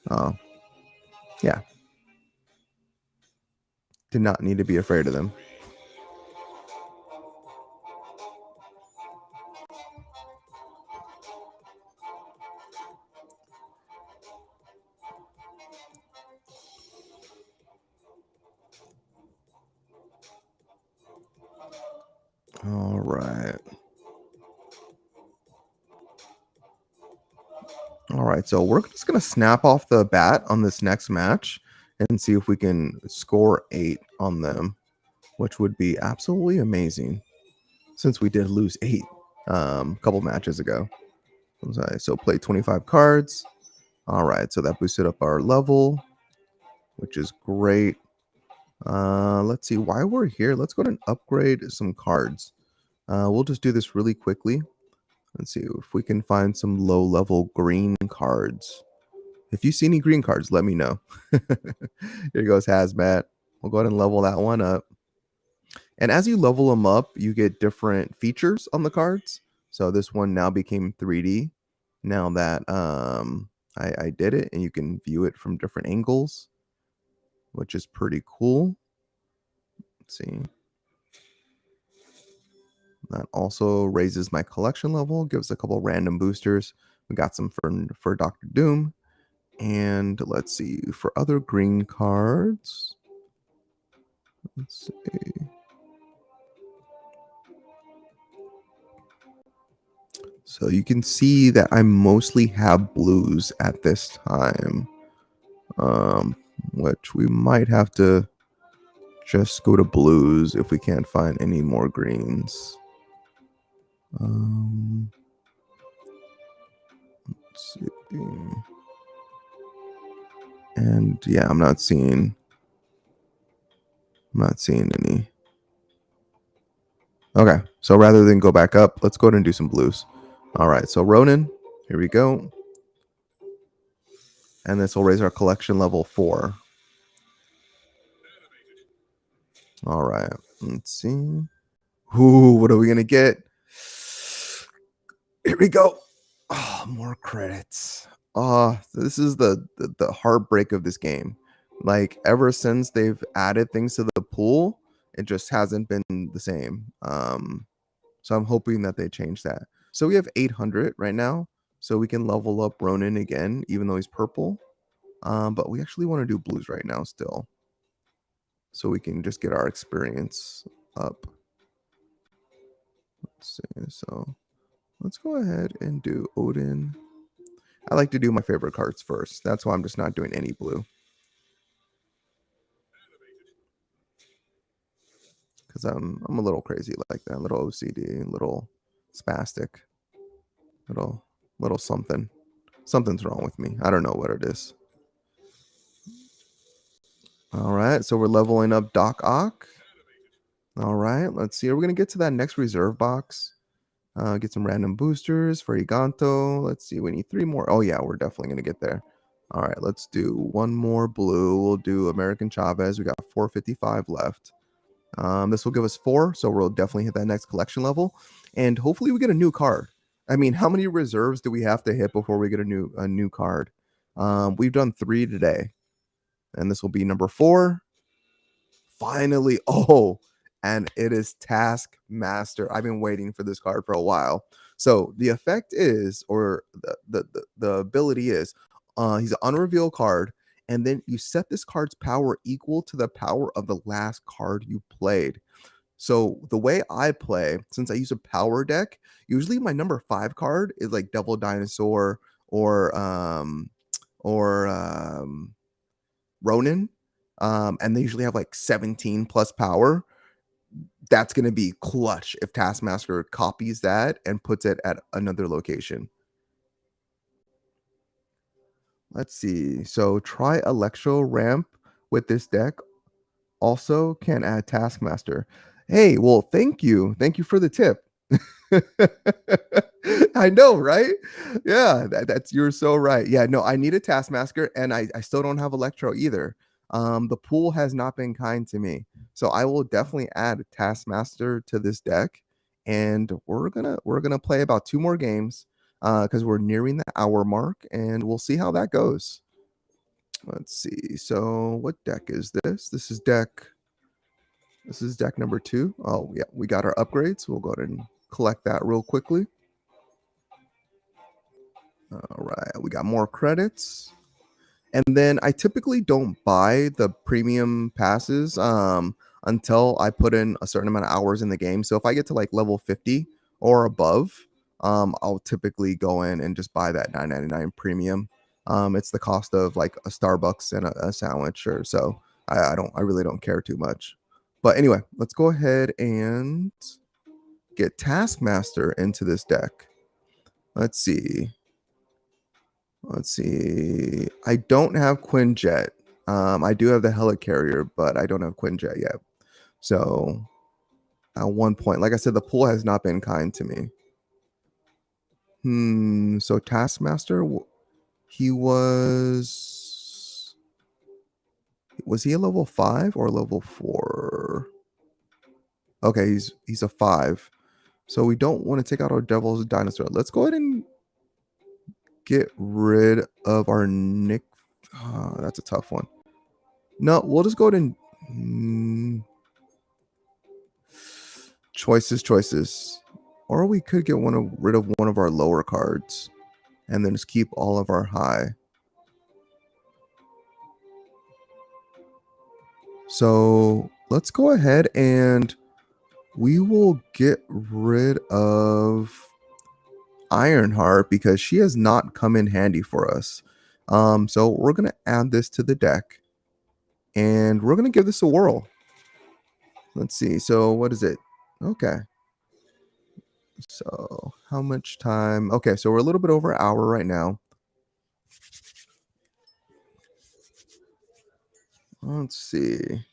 Oh, yeah. Did not need to be afraid of them. All right. right, so we're just gonna snap off the bat on this next match and see if we can score 8 on them, which would be absolutely amazing since we did lose 8 a couple matches ago. So play 25 cards. All right, so that boosted up our level, which is great. Let's see why we're here. Let's go ahead and upgrade some cards. We'll just do this really quickly. Let's see if we can find some low-level green cards. If you see any green cards, let me know. Here goes Hazmat. We'll go ahead and level that one up. And as you level them up, you get different features on the cards. So this one now became 3D. Now that I did it, and you can view it from different angles, which is pretty cool. Let's see. That also raises my collection level, gives a couple random boosters. We got some for Dr. Doom. And let's see, for other green cards. Let's see. So you can see that I mostly have blues at this time. Which we might have to just go to blues if we can't find any more greens. Let's see. And yeah, I'm not seeing any. Okay, so rather than go back up, let's go ahead and do some blues. All right, so Ronin, here we go. And this will raise our collection level 4. All right, let's see. Ooh, what are we gonna get? Here we go. Oh, more credits. This is the heartbreak of this game. Like, ever since they've added things to the pool, it just hasn't been the same. So I'm hoping that they change that. So we have 800 right now, so we can level up Ronin again, even though he's purple. But we actually want to do blues right now still, so we can just get our experience up. Let's see. So let's go ahead and do Odin. I like to do my favorite cards first. That's why I'm just not doing any blue. Because I'm a little crazy like that. A little OCD, a little spastic. Little something. Something's wrong with me. I don't know what it is. All right, so we're leveling up Doc Ock. All right, let's see. We're going to get to that next reserve box. Get some random boosters for Giganto. Let's see. We need 3 more. Oh, yeah, we're definitely going to get there. All right, let's do 1 more blue. We'll do American Chavez. We got 455 left. This will give us 4, so we'll definitely hit that next collection level. And hopefully we get a new card. I mean, how many reserves do we have to hit before we get a new card? We've done 3 today. And this will be number 4. Finally. Oh, and it is Taskmaster. I've been waiting for this card for a while. So the effect is, or the ability is, he's an unrevealed card, and then you set this card's power equal to the power of the last card you played. So the way I play, since I use a power deck, usually my number 5 card is like Devil Dinosaur or Ronin, and they usually have like 17 plus power. That's going to be clutch if Taskmaster copies that and puts it at another location. Let's see. So try Electro Ramp with this deck. Also can add Taskmaster. Hey, well, thank you. Thank you for the tip. I know, right? Yeah, you're so right. Yeah, no, I need a Taskmaster, and I still don't have Electro either. The pool has not been kind to me, so I will definitely add Taskmaster to this deck, and we're gonna play about 2 more games, because we're nearing the hour mark, and we'll see how that goes. Let's see. So what deck is this? This is deck number 2. Oh yeah, we got our upgrades. We'll go ahead and collect that real quickly. All right, we got more credits. And then I typically don't buy the premium passes until I put in a certain amount of hours in the game. So if I get to like level 50 or above, I'll typically go in and just buy that 9.99 premium. It's the cost of like a Starbucks and a sandwich or so. I really don't care too much. But anyway, let's go ahead and get Taskmaster into this deck. Let's see. I don't have Quinjet. I do have the Helicarrier, but I don't have Quinjet yet. So at one point, like I said, the pool has not been kind to me. So Taskmaster, he was he a level 5 or level 4? Okay, he's a 5. So we don't want to take out our Devil's Dinosaur. Let's go ahead and get rid of our Nick. That's a tough one. No, we'll just go ahead and choices. Or we could get rid of one of our lower cards and then just keep all of our high. So let's go ahead and we will get rid of Ironheart because she has not come in handy for us. So we're going to add this to the deck and we're going to give this a whirl. Let's see. So what is it? Okay. So how much time? Okay, so we're a little bit over an hour right now. Let's see.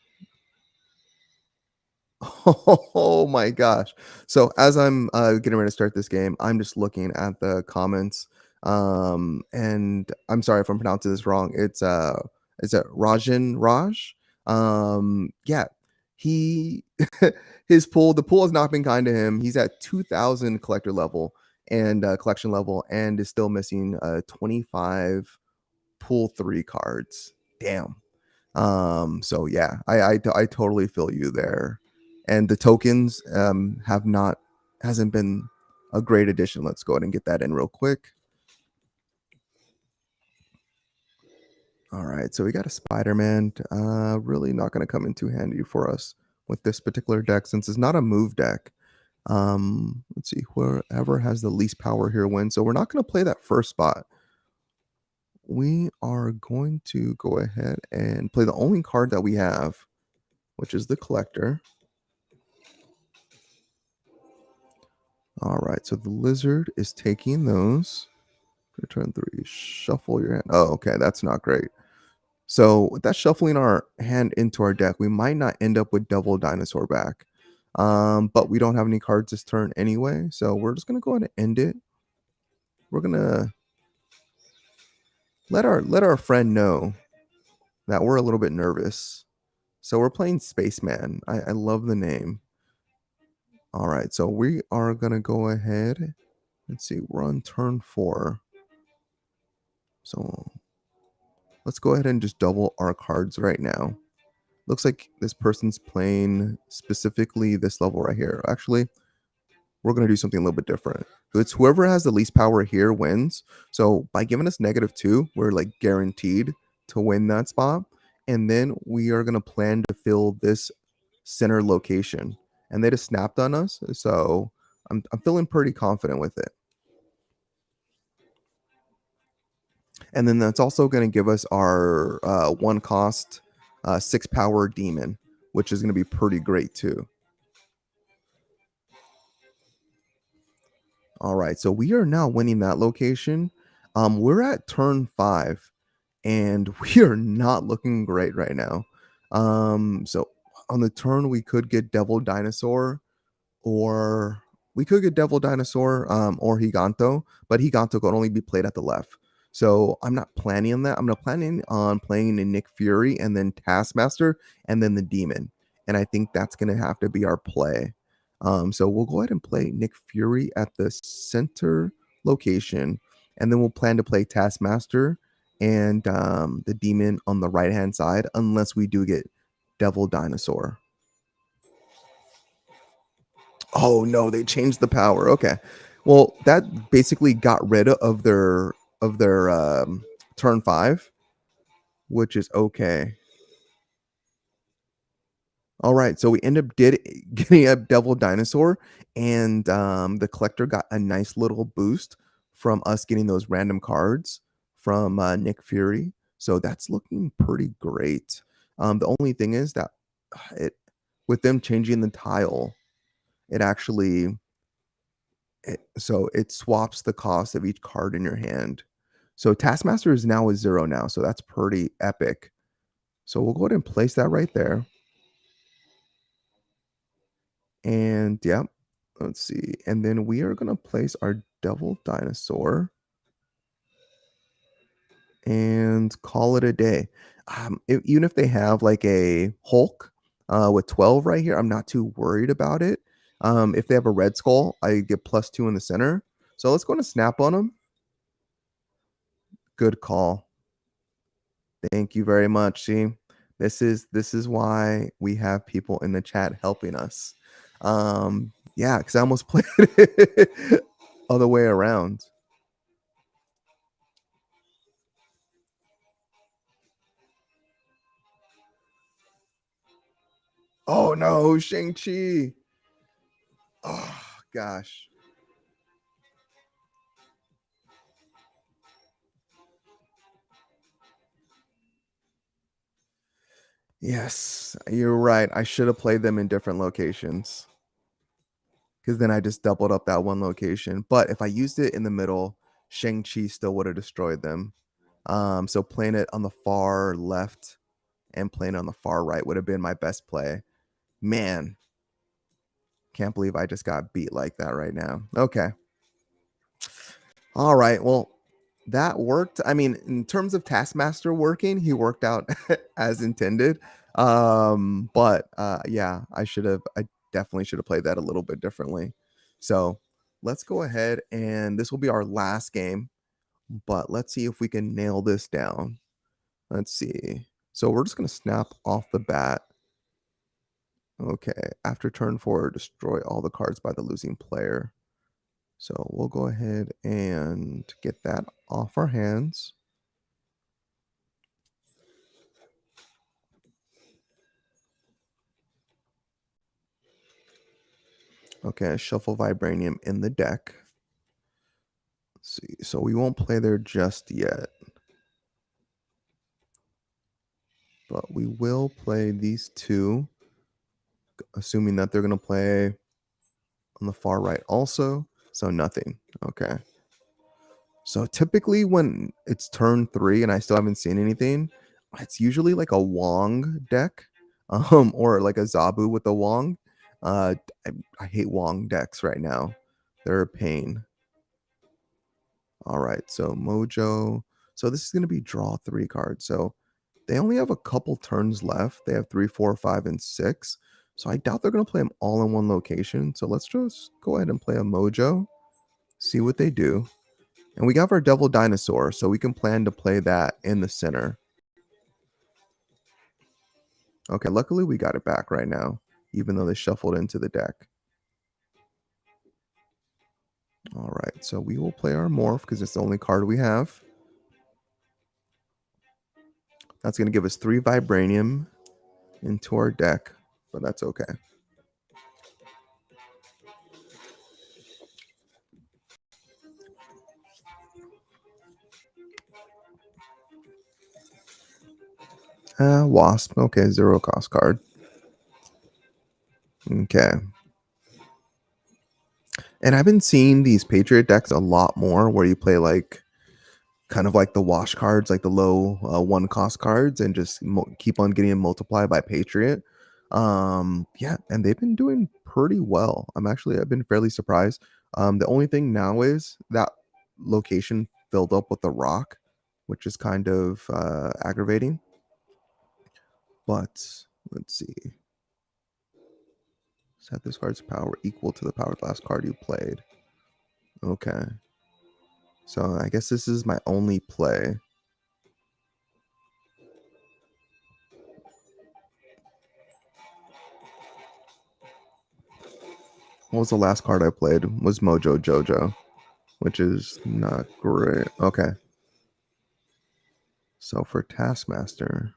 Oh my gosh. So as I'm getting ready to start this game, I'm just looking at the comments. And I'm sorry if I'm pronouncing this wrong. It's is it Rajan Raj? Yeah. He the pool has not been kind to him. He's at 2000 collector level and collection level and is still missing 25 pool 3 cards. Damn. So yeah, I totally feel you there. And the tokens hasn't been a great addition. Let's go ahead and get that in real quick. All right, so we got a Spider-Man. Really not going to come in too handy for us with this particular deck since it's not a move deck. Let's see, whoever has the least power here wins. So we're not going to play that first spot. We are going to go ahead and play the only card that we have, which is the Collector. All right, so the Lizard is taking those. Turn 3, shuffle your hand. Oh, okay, that's not great. So with that shuffling our hand into our deck, we might not end up with Devil Dinosaur back. But we don't have any cards this turn anyway, so we're just gonna go ahead and end it. We're gonna let our friend know that we're a little bit nervous. So we're playing Spaceman. I love the name. All right, so we are gonna go ahead. Let's see, we're on turn 4. So let's go ahead and just double our cards right now. Looks like this person's playing specifically this level right here. Actually, we're going to do something a little bit different. It's whoever has the least power here wins. So by giving us -2, we're like guaranteed to win that spot. And then we are going to plan to fill this center location. And they just snapped on us. So I'm feeling pretty confident with it. And then that's also going to give us our 1 cost 6 power demon, which is going to be pretty great too. All right, so we are now winning that location. We're at turn 5, and we are not looking great right now. So on the turn, we could get Devil Dinosaur, or or Giganto, but Giganto can only be played at the left. So I'm not planning on that. I'm not planning on playing a Nick Fury and then Taskmaster and then the Demon. And I think that's going to have to be our play. So we'll go ahead and play Nick Fury at the center location. And then we'll plan to play Taskmaster and the Demon on the right-hand side unless we do get Devil Dinosaur. Oh no, they changed the power. Okay. Well, that basically got rid of their turn 5, which is okay. All right, so we end up did getting a Devil Dinosaur, and the collector got a nice little boost from us getting those random cards from Nick Fury. So that's looking pretty great. The only thing is that it with them changing the tile, it actually it swaps the cost of each card in your hand. So Taskmaster is now a 0 now, so that's pretty epic. So we'll go ahead and place that right there. And yep, let's see. And then we are gonna place our Devil Dinosaur and call it a day. Even if they have like a Hulk with 12 right here, I'm not too worried about it. If they have a Red Skull, I get +2 in the center. So let's go and snap on them. Good call. Thank you very much. See, this is why we have people in the chat helping us. Yeah, because I almost played it other way around. Oh no, Shang-Chi. Oh gosh. Yes, you're right. I should have played them in different locations. Because then I just doubled up that one location. But if I used it in the middle, Shang-Chi still would have destroyed them. So playing it on the far left and playing on the far right would have been my best play. Man, can't believe I just got beat like that right now. Okay. All right. Well, that worked. I mean, in terms of Taskmaster working, he worked out as intended. But yeah, I definitely should have played that a little bit differently. So let's go ahead and this will be our last game, but let's see if we can nail this down. Let's see. So we're just gonna snap off the bat. Okay. After turn 4, destroy all the cards by the losing player. So we'll go ahead and get that off our hands. Okay, shuffle Vibranium in the deck. Let's see, so we won't play there just yet. But we will play these two, assuming that they're going to play on the far right also. So nothing. Okay. So typically when it's turn 3 and I still haven't seen anything, it's usually like a Wong deck, or like a Zabu with a Wong. Uh, I hate Wong decks right now. They're a pain. All right, so Mojo. So this is going to be draw 3 cards. So they only have a couple turns left. They have 3, 4, 5, and 6. So I doubt they're going to play them all in one location. So let's just go ahead and play a Mojo, see what they do. And we got our Devil Dinosaur, so we can plan to play that in the center. Okay, luckily we got it back right now, even though they shuffled into the deck. All right, so we will play our Morph because it's the only card we have. That's going to give us 3 Vibranium into our deck, but that's okay. Wasp. Okay, 0 cost card. Okay. And I've been seeing these Patriot decks a lot more where you play like kind of like the wash cards, like the low 1 cost cards, and just keep on getting them multiplied by Patriot. Yeah, and they've been doing pretty well. I've been fairly surprised. The only thing now is that location filled up with the rock, which is kind of aggravating. But let's see. Set this card's power equal to the power of the last card you played. Okay. So I guess this is my only play. What was the last card I played? Was Mojo Jojo, which is not great. Okay. So for Taskmaster,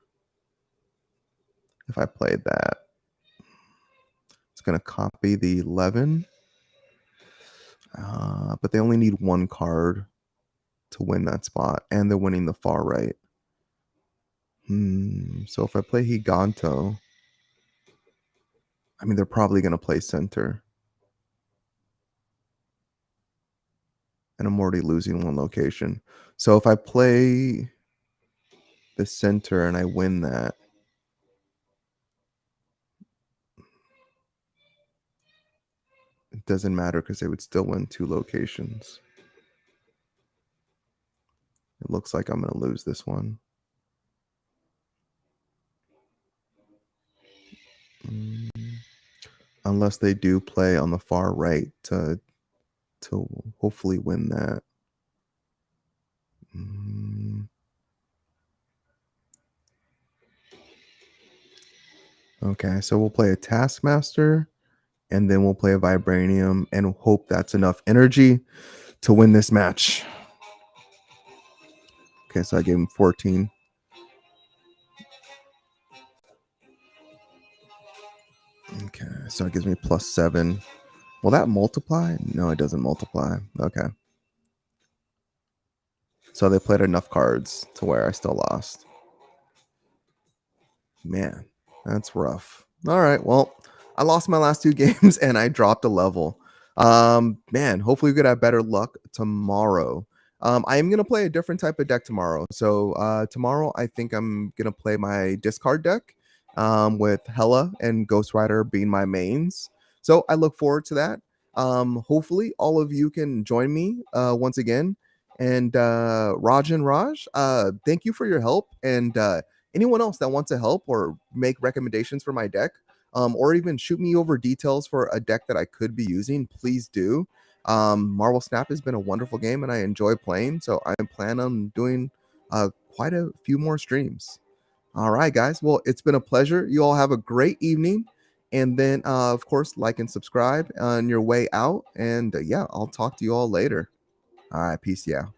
if I played that, It's going to copy the 11. But they only need one card to win that spot, and they're winning the far right. So if I play Giganto, I mean, they're probably going to play center. And I'm already losing one location. So if I play the center and I win that, it doesn't matter because they would still win 2 locations. It looks like I'm going to lose this one. Unless they do play on the far right to hopefully win that. Okay, so we'll play a Taskmaster, and then we'll play a Vibranium and hope that's enough energy to win this match. Okay, so I gave him 14. Okay, so it gives me +7. Will that multiply? No, it doesn't multiply. Okay. So they played enough cards to where I still lost. Man, that's rough. All right, well, I lost my last 2 games and I dropped a level. Man, hopefully we could have better luck tomorrow. I am gonna play a different type of deck tomorrow. So tomorrow I think I'm gonna play my discard deck with Hela and Ghost Rider being my mains. So I look forward to that. Hopefully all of you can join me once again. And Raj, thank you for your help. And anyone else that wants to help or make recommendations for my deck, or even shoot me over details for a deck that I could be using, please do. Marvel Snap has been a wonderful game and I enjoy playing, so I plan on doing quite a few more streams. All right, guys. Well, it's been a pleasure. You all have a great evening. And then, of course, like and subscribe on your way out. And yeah, I'll talk to you all later. All right. Peace. Yeah.